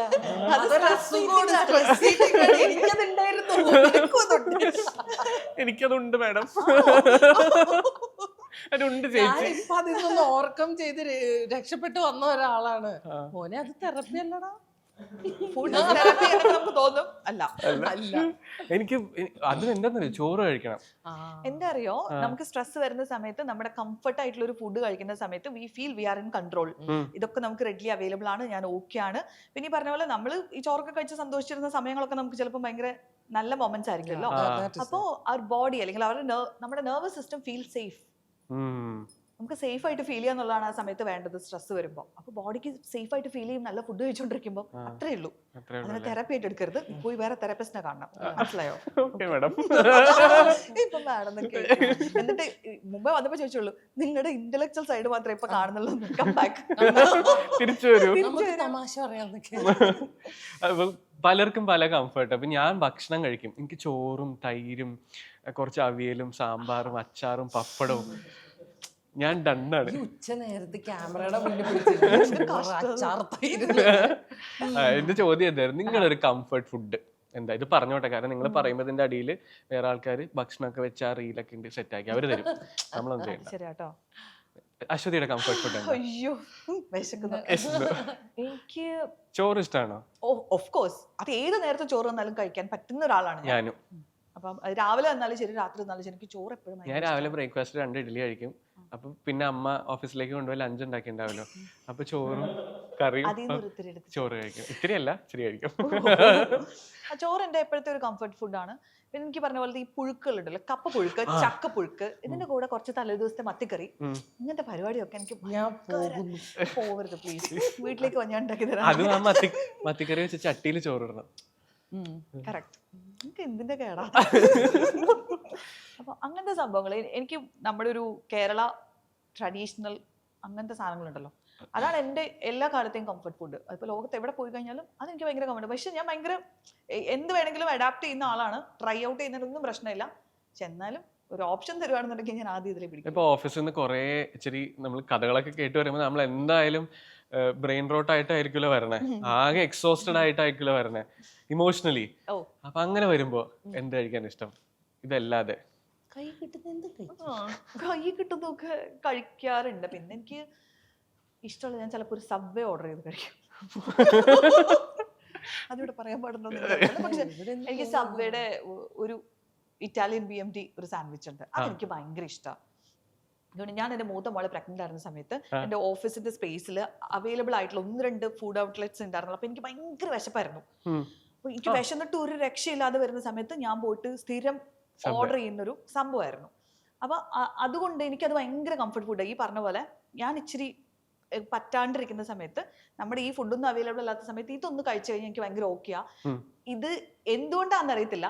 എനിക്കതുണ്ട് മാഡം. അതുണ്ട് ചേച്ചി. ഇപ്പൊ അതിൽ നിന്ന് ഓവർകം ചെയ്ത് രക്ഷപ്പെട്ടു വന്ന ഒരാളാണ്. മോനെ അത് തെറപ്പി അല്ലടാ, നമുക്ക് തോന്നും അല്ല. എനിക്ക് അത് എന്താ ചോറ് കഴിക്കണം. എന്താ അറിയോ, നമുക്ക് സ്ട്രെസ് വരുന്ന സമയത്ത് നമ്മുടെ കംഫർട്ട് ആയിട്ടുള്ള ഒരു ഫുഡ് കഴിക്കുന്ന സമയത്ത് we feel we are in control. ഇതൊക്കെ നമുക്ക് റെഡിലി അവൈലബിൾ ആണ്, ഞാൻ ഓക്കെ ആണ്. പിന്നെ ഈ പറഞ്ഞ പോലെ നമ്മൾ ഈ ചോറൊക്കെ കഴിച്ച് സന്തോഷിച്ചിരുന്ന സമയങ്ങളൊക്കെ നമുക്ക് ചിലപ്പോൾ ഭയങ്കര നല്ല മൊമെന്റ്സ് ആയിരിക്കുമല്ലോ. അപ്പോ അവർ ബോഡി അല്ലെങ്കിൽ അവരുടെ നമ്മുടെ നെർവസ് സിസ്റ്റം ഫീൽ സേഫ്. നമുക്ക് സേഫ് ആയിട്ട് ഫീൽ ചെയ്യാന്നുള്ളതാണ് ആ സമയത്ത് വേണ്ടത് സ്ട്രെസ് വരുമ്പോൾ. അപ്പൊ ബോഡിക്ക് സേഫ് ആയിട്ട് ഫീൽ ചെയ്യും നല്ല ഫുഡ് കഴിച്ചോണ്ടിരിക്കുമ്പോൾ. അത്രേ ഉള്ളൂ. അങ്ങനെ തെറാപ്പി ആയിട്ട് എടുക്കരുത്, പോയി വേറെ തെറാപ്പിസ്റ്റിനെ കാണണം. മനസ്സിലായോ? ഇപ്പൊ മാഡം എന്നൊക്കെ എന്നിട്ട് മുമ്പേ വന്നപ്പോ ചോദിച്ചോളൂ, നിങ്ങളുടെ ഇന്റലക്ച്വൽ സൈഡ് മാത്രമേ ഇപ്പൊ കാണുന്നുള്ളൂ, കം ബാക്ക്, തിരിച്ചു വരൂ. തമാശ പറയാന്നൊക്കെ. പലർക്കും പല കംഫർട്ട്. അപ്പൊ ഞാൻ ഭക്ഷണം കഴിക്കും, എനിക്ക് ചോറും തൈരും കുറച്ച് അവിയലും സാമ്പാറും അച്ചാറും പപ്പടവും, ഞാൻ ഡണ്ണാണ്. ഉച്ച നേരത്തെ ക്യാമറയുടെ മുന്നിൽ എന്റെ ചോദ്യം എന്തായിരുന്നു, നിങ്ങളൊരു കംഫർട്ട് ഫുഡ് എന്താ? ഇത് പറഞ്ഞോട്ടെ, കാരണം നിങ്ങൾ പറയുമ്പോൾ ഇതിന്റെ അടിയിൽ വേറെ ആൾക്കാർ ഭക്ഷണമൊക്കെ വെച്ചാ റീലൊക്കെ ഉണ്ട് സെറ്റ് ആക്കി അവര് തരും, നമ്മളൊന്നും ചെയ്യണ്ട. അശ്വതിയുടെ കംഫർട്ട് ഫുഡ്? അയ്യോ എനിക്ക് ചോറ് ഇഷ്ടമാണോ? ഓഫ് കോഴ്സ്, അത് ഏത് നേരത്തെ ചോറ് വന്നാലും കഴിക്കാൻ പറ്റുന്ന ഒരാളാണ് ഞാനും. അപ്പം രാവിലെ വന്നാലും ശരി രാത്രി വന്നാലും ശരി എനിക്ക് ചോറ് എപ്പോഴും. ഞാൻ രാവിലെ ബ്രേക്ക്ഫാസ്റ്റ് 2 ഇഡ്ഡലി കഴിക്കും. അപ്പൊ പിന്നെ അമ്മ ഓഫീസിലേക്ക് കൊണ്ടുപോയി ലഞ്ച് ഉണ്ടാക്കിണ്ടാവല്ലോ, അപ്പൊ ചോറും കറിയും ചോറ് കഴിക്കും. ഇത്തിരി അല്ല, ഇച്ചിരി കഴിക്കും. ചോറ് എന്റെ എപ്പോഴത്തെ ഒരു കംഫർട്ട് ഫുഡാണ്. പിന്നെ എനിക്ക് പറഞ്ഞ പോലെ ഈ പുഴുക്കൾ ഉണ്ടല്ലോ, കപ്പ പുഴുക്ക്, ചക്ക പുഴുക്ക്, ഇതിന്റെ കൂടെ കുറച്ച് തലേ ദിവസത്തെ മത്തിക്കറി, ഇങ്ങനത്തെ പരിപാടിയൊക്കെ എനിക്ക് പോവരുത് പ്ലീസ്. വീട്ടിലേക്ക് വന്ന് ഞാൻ ഉണ്ടാക്കി തരാം. അത് മത്തിക്കറി വെച്ച് ചട്ടിയിൽ ചോറ് ഇടണം. കറക്റ്റ്. എനിക്ക് എന്തിന്റെ കേടാ. അപ്പൊ അങ്ങനത്തെ സംഭവങ്ങൾ എനിക്ക് നമ്മുടെ ഒരു കേരള ട്രഡീഷണൽ അങ്ങനത്തെ സാധനങ്ങളുണ്ടല്ലോ, അതാണ് എൻ്റെ എല്ലാ കാലത്തെയും കംഫർട്ട് ഫുഡ്. അതിപ്പോൾ ലോകത്ത് എവിടെ പോയി കഴിഞ്ഞാലും അതെനിക്ക് ഭയങ്കര കംഫർട്ട്. പക്ഷെ ഞാൻ ഭയങ്കര എന്ത് വേണമെങ്കിലും അഡാപ്റ്റ് ചെയ്യുന്ന ആളാണ്, ട്രൈ ഔട്ട് ചെയ്യുന്നതിനൊന്നും പ്രശ്നമില്ല. പക്ഷെ എന്നാലും ഒരു ഓപ്ഷൻ തരുവാണെന്നുണ്ടെങ്കിൽ ഞാൻ ആദ്യം ഇതിലെ പിടിക്കും. ഇപ്പോൾ ഓഫീസിൽ നിന്ന് കുറേ ഇച്ചിരി നമ്മൾ കഥകളൊക്കെ കേട്ട് വരുമ്പോൾ നമ്മൾ എന്തായാലും ബ്രെയിൻ റോട്ട് ആയിട്ടായിരിക്കുമല്ലോ വരണേ, ആകെ എക്സോസ്റ്റഡ് ആയിട്ടായിരിക്കുമല്ലോ വരണേ ഇമോഷണലി. അപ്പൊ അങ്ങനെ വരുമ്പോ എന്ത് കഴിക്കാൻ ഇഷ്ടം? ഇതല്ലാതെ കൈ കിട്ടുന്നൊക്കെ കഴിക്കാറുണ്ട്. പിന്നെ എനിക്ക് ഇഷ്ടമുള്ള ഞാൻ ചിലപ്പോൾ ഒരു സബ്വേ ഓർഡർ ചെയ്ത് കഴിക്കും. അതിവിടെ പറയാൻ പാടുണ്ടോ? പക്ഷെ എനിക്ക് സബ്വേയുടെ ഒരു ഇറ്റാലിയൻ BMT ഒരു സാൻഡ്വിച്ച് ഉണ്ട്, അതെനിക്ക് ഭയങ്കര ഇഷ്ടമാണ്. അതുകൊണ്ട് ഞാൻ എൻ്റെ മൂത്ത മോളെ പ്രഗ്നന്റ് ആയിരുന്ന സമയത്ത് എൻ്റെ ഓഫീസിന്റെ സ്പേസിൽ അവൈലബിൾ ആയിട്ടുള്ള 1-2 ഫുഡ് ഔട്ട്ലെറ്റ്സ് ഉണ്ടായിരുന്നു. അപ്പൊ എനിക്ക് ഭയങ്കര വിശപ്പായിരുന്നു. അപ്പൊ എനിക്ക് വിശന്നിട്ട് ഒരു രക്ഷയില്ലാതെ വരുന്ന സമയത്ത് ഞാൻ പോയിട്ട് സ്ഥിരം ഓർഡർ ചെയ്യുന്നൊരു സംഭവമായിരുന്നു. അപ്പൊ അതുകൊണ്ട് എനിക്കത് ഭയങ്കര കംഫർട്ട് ഫുഡ്. ഈ പറഞ്ഞ പോലെ ഞാൻ ഇച്ചിരി പറ്റാണ്ടിരിക്കുന്ന സമയത്ത്, നമ്മുടെ ഈ ഫുഡൊന്നും അവൈലബിൾ അല്ലാത്ത സമയത്ത് ഇതൊന്ന് കഴിച്ചു കഴിഞ്ഞാൽ എനിക്ക് ഭയങ്കര ഓക്കെയാ. ഇത് എന്തുകൊണ്ടാണെന്ന് അറിയത്തില്ല,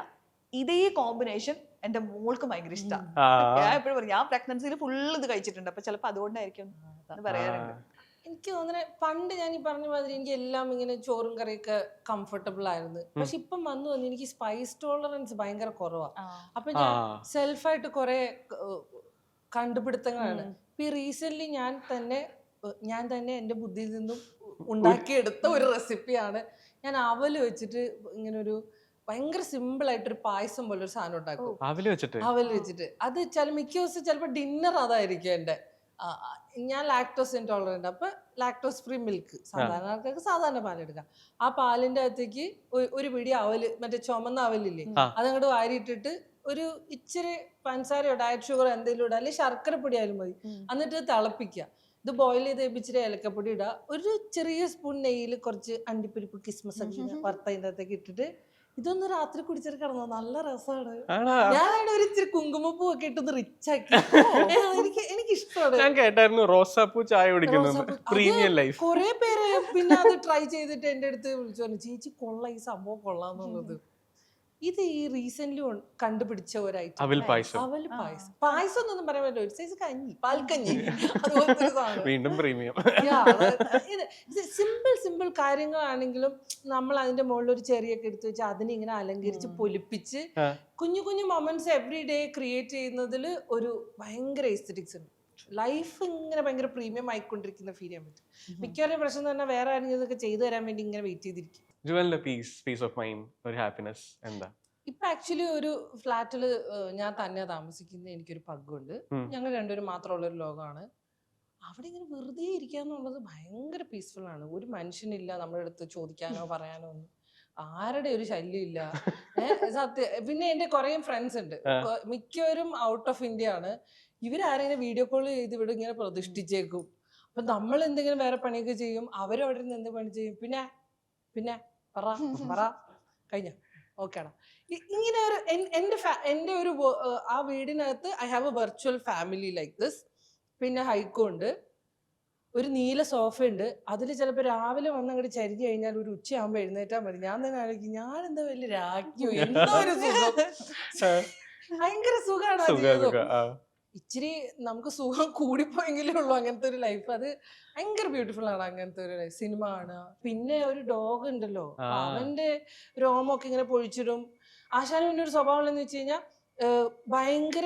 ഇതേ കോമ്പിനേഷൻ എന്റെ മോൾക്ക് ഭയങ്കര ഇഷ്ടമാണ്. ആ. ഞാൻ എപ്പോഴും പറയും ഞാൻ പ്രഗ്നൻസിയിൽ ഫുള്ള് ഇത് കഴിച്ചിട്ടുണ്ട്, അപ്പൊ ചിലപ്പോ അതുകൊണ്ടായിരിക്കും എന്ന് പറയാറുണ്ട്. എനിക്ക് തോന്നുന്നത് പണ്ട് ഞാൻ ഈ പറഞ്ഞ മാതിരി എനിക്ക് എല്ലാം ഇങ്ങനെ ചോറും കറിയൊക്കെ കംഫർട്ടബിൾ ആയിരുന്നു. പക്ഷെ ഇപ്പം വന്നു എനിക്ക് സ്പൈസ് ടോളറൻസ് ഭയങ്കര കുറവാണ്. അപ്പൊ ഞാൻ സെൽഫായിട്ട് കുറെ കണ്ടുപിടുത്തങ്ങളാണ്. ഇപ്പൊ ഈ റീസെന്റ് ഞാൻ തന്നെ എന്റെ ബുദ്ധിയിൽ നിന്നും ഉണ്ടാക്കിയെടുത്ത ഒരു റെസിപ്പിയാണ്. ഞാൻ അവല് വെച്ചിട്ട് ഇങ്ങനെ ഒരു ഭയങ്കര സിമ്പിൾ ആയിട്ടൊരു പായസം പോലെ ഒരു സാധനം ഉണ്ടാക്കും. അവല് വെച്ചിട്ട് അത് മിക്ക ദിവസം ചിലപ്പോൾ ഡിന്നർ അതായിരിക്കും എന്റെ. ഞാൻ ലാക്ടോസ് ഇൻടോളറന്റ്, അപ്പൊ ലാക്ടോസ് ഫ്രീ മിൽക്ക് സാധാരണ ആൾക്കാർക്ക് സാധാരണ പാലെടുക്കാം. ആ പാലിന്റെ അകത്തേക്ക് ഒരു പിടി അവല്, മറ്റേ ചുമന്ന അവലില്ലേ, അതങ്ങോട്ട് വാരിയിട്ടിട്ട് ഒരു ഇച്ചിരി പഞ്ചസാരയോ ഡയറ്റ് ഷുഗറോ എന്തെങ്കിലും ഇടുക, അല്ലെങ്കിൽ ശർക്കര പൊടി ആയാലും മതി. എന്നിട്ട് തിളപ്പിക്കുക. ഇത് ബോയിൽ ചെയ്ത് ഇച്ചിരി ഏലക്കപ്പൊടി ഇടുക, ഒരു ചെറിയ സ്പൂൺ നെയ്യിൽ കുറച്ച് അണ്ടിപ്പരിപ്പ് കിസ്മസ് ഒക്കെ വറുത്തതിൻ്റെ അകത്തേക്ക് ഇട്ടിട്ട് ഇതൊന്ന് രാത്രി കുടിച്ചിട്ട് കിടന്നോ, നല്ല രസമാണ്. ഞാനവിടെ ഒരു ഇച്ചിരി കുങ്കുമപ്പൂ ഒക്കെ ഇട്ടൊന്ന് റിച്ച് ആക്കി. എനിക്ക് ഇഷ്ടമാണ്. ഞാൻ കേട്ടായിരുന്നു റോസാപ്പൂ ചായ കുടിക്കുന്നത്, പ്രീമിയം ലൈഫ്. കുറെ പേര് പിന്നെ അത് ട്രൈ ചെയ്തിട്ട് എന്റെ അടുത്ത് വിളിച്ചു പറഞ്ഞു, ചേച്ചി കൊള്ള, ഈ സംഭവം കൊള്ളാന്നുള്ളത്. ഇത് ഈ റീസെന്റ് കണ്ടുപിടിച്ച ഒരു ഐറ്റം, അവൽ പായസം. പായസം എന്നൊന്നും പറയാൻ പറ്റില്ല, ഒരു സൈസ് കഞ്ഞി, പാൽക്കഞ്ഞി, അതുപോലത്തെ വീണ്ടും പ്രീമിയം. സിമ്പിൾ കാര്യങ്ങളാണെങ്കിലും നമ്മൾ അതിന്റെ മുകളിൽ ഒരു ചെറിയൊക്കെ എടുത്തു വെച്ച് അതിനെ ഇങ്ങനെ അലങ്കരിച്ച് പൊലിപ്പിച്ച് കുഞ്ഞു കുഞ്ഞു മൊമെന്റ്സ് എവറി ഡേ ക്രിയേറ്റ് ചെയ്യുന്നതിൽ ഒരു ഭയങ്കര എസ്തെറ്റിക്സ് ഉണ്ട്. ലൈഫ് ഇങ്ങനെ ഭയങ്കര പ്രീമിയം ആയിക്കൊണ്ടിരിക്കുന്ന ഫീൽ ചെയ്യാൻ പറ്റും. മിക്കവരുടെ പ്രശ്നം തന്നെ വേറെ ആരെങ്കിലും ഇതൊക്കെ ചെയ്തു തരാൻ വേണ്ടി ഇങ്ങനെ വെയിറ്റ് ചെയ്തിരിക്കും. ജുവലിന്റെ പീസ് ഓഫ് മൈൻഡ്, ഒരു ഹാപ്പിനെസ് എന്താ? ഇപ്പൊ ആക്ച്വലി ഒരു ഫ്ലാറ്റില് ഞാൻ തന്നെ താമസിക്കുന്ന എനിക്കൊരു പഗ്ഗുണ്ട്. ഞങ്ങൾ രണ്ടുപേരും മാത്രമുള്ള ഒരു ലോകമാണ്. അവിടെ ഇങ്ങനെ വെറുതെ ഇരിക്കുക എന്നുള്ളത് ഭയങ്കര പീസ്ഫുൾ ആണ്. ഒരു മനുഷ്യനില്ല നമ്മുടെ അടുത്ത് ചോദിക്കാനോ പറയാനോ ഒന്നും, ആരുടെ ഒരു ശല്യം ഇല്ല. സത്യം. പിന്നെ എന്റെ കുറെ ഫ്രണ്ട്സ് ഉണ്ട്, മിക്കവരും ഔട്ട് ഓഫ് ഇന്ത്യ ആണ്. ഇവരാരെങ്കിലും വീഡിയോ കോൾ ചെയ്ത് ഇവിടെ ഇങ്ങനെ പ്രതിഷ്ഠിച്ചേക്കും. അപ്പൊ നമ്മൾ എന്തെങ്കിലും വേറെ പണിയൊക്കെ ചെയ്യും, അവരവിടെ നിന്ന് എന്ത് പണി ചെയ്യും. പിന്നെ പറ കഴിഞ്ഞ ഓക്കേടാ. ഇങ്ങനെ ഒരു എന്റെ ഒരു ആ വീടിനകത്ത് I have A virtual family like this. പിന്നെ ഹൈക്കോ ഉണ്ട്, ഒരു നീല സോഫ ഉണ്ട്. അതിൽ ചിലപ്പോൾ രാവിലെ വന്ന് അങ്ങോട്ട് ചരിഞ്ഞു കഴിഞ്ഞാൽ ഒരു ഉച്ചയാകുമ്പോൾ എഴുന്നേറ്റാൽ മതി. ഞാൻ തന്നെ ആലോചിക്കും, ഞാൻ എന്താ വലിയ രാജ്യോ, എന്തോ ഒരു സുഖം, ഭയങ്കര സുഖമാണ്. ഇച്ചിരി നമുക്ക് സുഖം കൂടിപ്പോയെങ്കിലേ ഉള്ളൂ അങ്ങനത്തെ ഒരു ലൈഫ്. അത് ഭയങ്കര ബ്യൂട്ടിഫുൾ ആണ് അങ്ങനത്തെ ഒരു ലൈഫ്. സിനിമ ആണ്. പിന്നെ ഒരു ഡോഗ് ഉണ്ടല്ലോ, അവന്റെ രോമൊക്കെ ഇങ്ങനെ പൊഴിച്ചിടും. ആശാന് പിന്നെ ഒരു സ്വഭാവം എന്ന് വെച്ച് കഴിഞ്ഞാൽ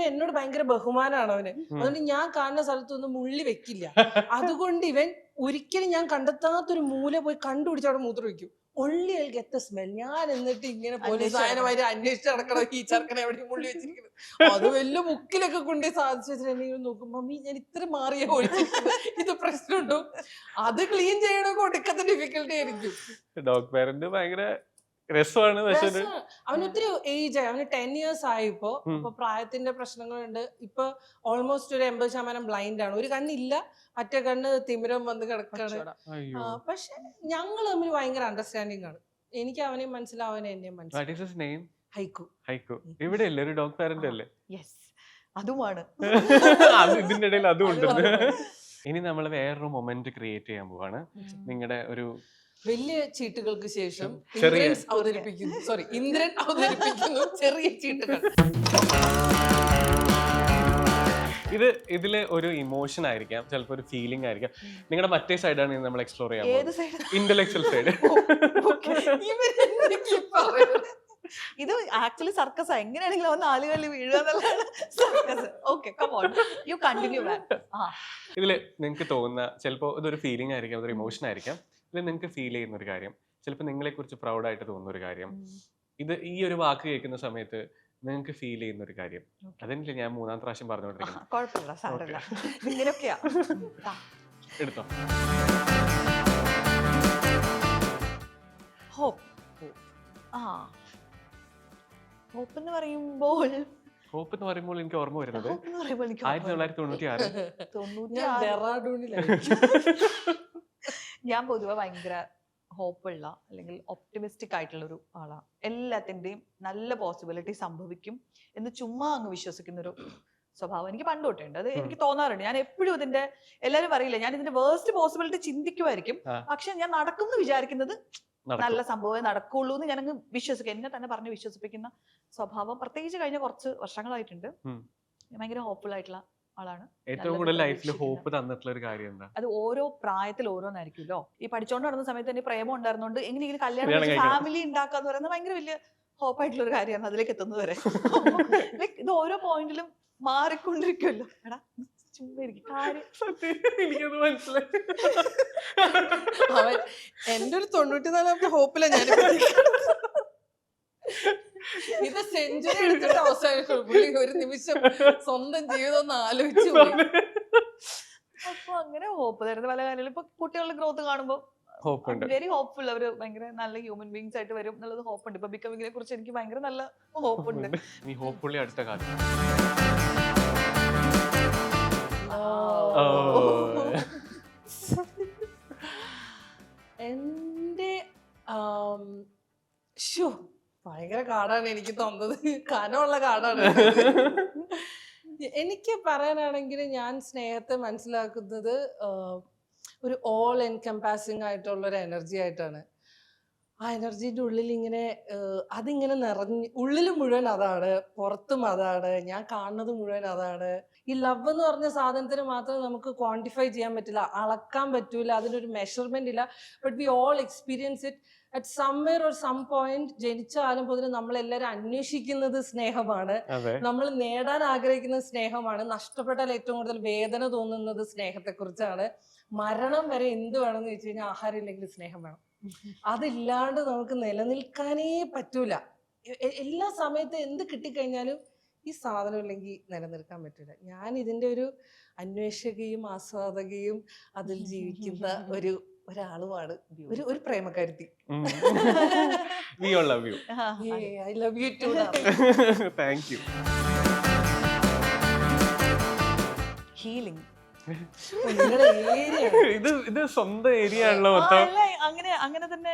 എന്നോട് ഭയങ്കര ബഹുമാനമാണ് അവന്. അതുകൊണ്ട് ഞാൻ കാണുന്ന സ്ഥലത്തൊന്നും മുള്ളി വെക്കില്ല. അതുകൊണ്ട് ഇവൻ ഒരിക്കലും ഞാൻ കണ്ടെത്താത്തൊരു മൂല പോയി കണ്ടുപിടിച്ച് അവിടെ മൂത്രം വയ്ക്കും. Only I get the smell. ഞാൻ എന്നിട്ട് ഇങ്ങനെ പോലീസായനമാര് അന്വേഷിച്ച് നടക്കണം ഈ ചെറുക്കനെ എവിടെയും മുള്ളി വെച്ചിരിക്കുന്നത്. അത് വലിയ ബുക്കിലൊക്കെ കൊണ്ടേ സാധിച്ചു വെച്ചിട്ട് എന്നെ നോക്കും, മമ്മി ഞാൻ ഇത്ര മാറിയ ഒഴിച്ചിരിക്കുന്നത്, ഇത് പ്രശ്നമുണ്ടോ? അത് ക്ലീൻ ചെയ്യണമൊക്കെ ഒടുക്കത്തെ ഡിഫിക്കൽട്ടി ആയിരിക്കും. ഡോഗ് പാരന്റ് ഭയങ്കര രസമാണ്. അവന് ഒത്തിരി ഏജ് ആയി, അവന് 10 years ആയി. ഇപ്പൊ പ്രായത്തിന്റെ പ്രശ്നങ്ങളുണ്ട്. ഇപ്പൊ ഓൾമോസ്റ്റ് ഒരു 80% ബ്ലൈൻഡ് ആണ്. ഒരു കണ്ണില്ല, മറ്റേ കണ്ണ് തിമിരം വന്ന് കിടക്കാണ്. പക്ഷെ ഞങ്ങൾ തമ്മിൽ ഭയങ്കര അണ്ടർസ്റ്റാൻഡിങ് ആണ്. എനിക്ക് അവനെയും മനസ്സിലാവാൻ എന്നെയും മനസ്സിലാവും. ഹൈക്കു ഇവിടെ അല്ലേ ഒരു ഡോഗ് പാരന്റ് അല്ലേ? അതുമാണ്. ഇതിന്റെ ഇടയിൽ അതും ഉണ്ട്. ഇനി നമ്മൾ വേറൊരു മൊമെന്റ് ക്രിയേറ്റ് ചെയ്യാൻ പോവാണ്. നിങ്ങളുടെ ഒരു വലിയ ചീട്ടുകൾക്ക് ശേഷം ഇന്ദ്രൻ അവതരിപ്പിക്കുന്നു ചെറിയ ചീട്ടുകൾ. ഇതില് ഒരു ഇമോഷൻ ആയിരിക്കാം, ചിലപ്പോൾ ഒരു ഫീലിംഗ് ആയിരിക്കാം. നിങ്ങളുടെ മറ്റേ സൈഡാണ് നമ്മൾ എക്സ്പ്ലോർ ചെയ്യാൻ പോകുന്നത്, ഇന്റലക്ച്വൽ സൈഡ്. ഇത് ആക്ച്വലി സർക്കസ്. എങ്ങനെയാണെങ്കിലും ഒന്ന് ആളുകളിൽ വീഴുക എന്നുള്ളതാണ് circus. Okay, come on, you continue. ഇതില് നിങ്ങൾക്ക് തോന്നുന്ന, ചിലപ്പോൾ ഇതൊരു ഫീലിംഗ് ആയിരിക്കാം, അതൊരു ഇമോഷൻ ആയിരിക്കാം. ഇതിൽ നിങ്ങൾക്ക് ഫീൽ ചെയ്യുന്ന ഒരു കാര്യം, ചിലപ്പോൾ നിങ്ങളെ കുറിച്ച് പ്രൗഡായിട്ട് തോന്നുന്ന ഒരു കാര്യം, ഇത് ഈ ഒരു വാക്ക് കേൾക്കുന്ന സമയത്ത് നിങ്ങൾക്ക് ഫീൽ ചെയ്യുന്ന ഒരു കാര്യം. അതെനിക്ക് ഞാൻ 3-ാം പ്രാവശ്യം പറഞ്ഞുകൊണ്ടിരിക്കുന്നത്. എടുത്തോ. ഹോപ്പ് എന്ന് പറയുമ്പോൾ എനിക്ക് ഓർമ്മ വരുന്നത് 1996. ഞാൻ പൊതുവെ ഭയങ്കര ഹോപ്പുള്ള അല്ലെങ്കിൽ ഒപ്റ്റിമിസ്റ്റിക് ആയിട്ടുള്ള ഒരു ആളാണ്. എല്ലാത്തിൻ്റെയും നല്ല പോസിബിലിറ്റി സംഭവിക്കും എന്ന് ചുമ്മാ അങ്ങ് വിശ്വസിക്കുന്ന ഒരു സ്വഭാവം എനിക്ക് പണ്ട് തൊട്ടുണ്ട്. അത് എനിക്ക് തോന്നാറുണ്ട്. ഞാൻ എപ്പോഴും ഇതിന്റെ, എല്ലാവരും പറയില്ല, ഞാൻ ഇതിന്റെ വേഴ്സ്റ്റ് പോസിബിലിറ്റി ചിന്തിക്കുമായിരിക്കും, പക്ഷെ ഞാൻ നടക്കുമെന്ന് വിചാരിക്കുന്നത് നല്ല സംഭവമേ നടക്കുള്ളൂ എന്ന് ഞാനങ്ങ് വിശ്വസിക്കും. എന്നെ തന്നെ പറഞ്ഞ് വിശ്വസിപ്പിക്കുന്ന സ്വഭാവം പ്രത്യേകിച്ച് കഴിഞ്ഞ കുറച്ച് വർഷങ്ങളായിട്ടുണ്ട്. ഭയങ്കര ഹോപ്പ്ഫുൾ ആയിട്ടുള്ള ആളാണ്. ഏറ്റവും കൂടുതൽ ലൈഫിൽ ഹോപ്പ് തന്നിട്ടുള്ള ഒരു കാര്യം എന്താ? അത് ഓരോ പ്രായത്തിൽ ഓരോന്നായിരിക്കുമല്ലോ. ഈ പഠിച്ചോണ്ട് നടന്ന സമയത്ത് തന്നെ പ്രേമം ഉണ്ടായിരുന്നോണ്ട് എങ്ങനെയെങ്കിലും കല്യാണം ഫാമിലി ഉണ്ടാക്കാന്ന് പറയുന്നത് ഭയങ്കര വലിയ ഹോപ്പായിട്ടുള്ള ഒരു കാര്യമാണ് അതിലേക്ക് എത്തുന്നത് വരെ. ഇത് ഓരോ പോയിന്റിലും മാറിക്കൊണ്ടിരിക്കുമല്ലോ. എടാ ചുമ്മാ കാര്യം എനിക്കത് മനസ്സിലായി. എന്റെ ഒരു 94 ഹോപ്പിലാണ് ഞാൻ ഇത് സെഞ്ചുറി എടുത്തിട്ട് അവസാനിക്കും. പുള്ളി ഒരു നിമിഷം സ്വന്തം ജീവിതം ഒന്ന് ആലോചിച്ചു. അപ്പൊ അങ്ങനെ ഹോപ്പ് തരുന്ന പല കാര്യങ്ങളും ഇപ്പൊ കുട്ടികളുടെ ഗ്രോത്ത് കാണുമ്പോൾ വെരി ഹോപ്പ്ഫുൾ. അവര് ഭയങ്കര നല്ല ഹ്യൂമൻ ബീങ്സ് ആയിട്ട് വരും എന്നുള്ളത് ഹോപ്പുണ്ട്. ഇപ്പൊ ബിക്കമിങ്ങിനെ കുറിച്ച് എനിക്ക് ഭയങ്കര നല്ല ഹോപ്പുണ്ട്. നീ ഹോപ്പ്ഫുള്ളി അടുത്ത കാലം എന്റെ ഭയങ്കര കാർഡാണ് എനിക്ക് തന്നത്. കനമുള്ള കാർഡാണ്. എനിക്ക് പറയാനാണെങ്കിൽ ഞാൻ സ്നേഹത്തെ മനസ്സിലാക്കുന്നത് ഒരു ഓൾ എൻകംപാസിങ് ആയിട്ടുള്ള ഒരു എനർജി ആയിട്ടാണ്. ആ എനർജീൻ്റെ ഉള്ളിൽ ഇങ്ങനെ അതിങ്ങനെ നിറഞ്ഞ് ഉള്ളിൽ മുഴുവൻ അതാണ്, പുറത്തും അതാണ്, ഞാൻ കാണുന്നത് മുഴുവൻ അതാണ്. ഈ ലവ് എന്ന് പറഞ്ഞ സാധനത്തിന് മാത്രം നമുക്ക് ക്വാണ്ടിഫൈ ചെയ്യാൻ പറ്റില്ല, അളക്കാൻ പറ്റൂല, അതിനൊരു മെഷർമെന്റ് ഇല്ല. But we all experience it at somewhere or some point. ജനിച്ച കാലം മുതൽ നമ്മളെല്ലാവരും അന്വേഷിക്കുന്നത് സ്നേഹമാണ്, നമ്മൾ നേടാൻ ആഗ്രഹിക്കുന്നത് സ്നേഹമാണ്. നഷ്ടപ്പെട്ടാൽ ഏറ്റവും കൂടുതൽ വേദന തോന്നുന്നത് സ്നേഹത്തെക്കുറിച്ചാണ്. മരണം വരെ എന്ത് വേണമെന്ന് ചോദിച്ചു കഴിഞ്ഞാൽ ആഹാരം ഇല്ലെങ്കിൽ സ്നേഹം വേണം. അതില്ലാണ്ട് നമുക്ക് നിലനിൽക്കാനേ പറ്റൂല. എല്ലാ സമയത്തും എന്ത് കിട്ടിക്കഴിഞ്ഞാലും ഈ സാധനം ഇല്ലെങ്കിൽ നിലനിൽക്കാൻ പറ്റൂല. ഞാൻ ഇതിന്റെ ഒരു അന്വേഷകയും ആസ്വാദകയും അതിൽ ജീവിക്കുന്ന ഒരാളുമാണ്, ഒരു പ്രേമക്കാരുത്തി. I love you too. Thank you. Healing ഇത് സ്വന്തം ഏരിയ ആണല്ലോ. അങ്ങനെ തന്നെ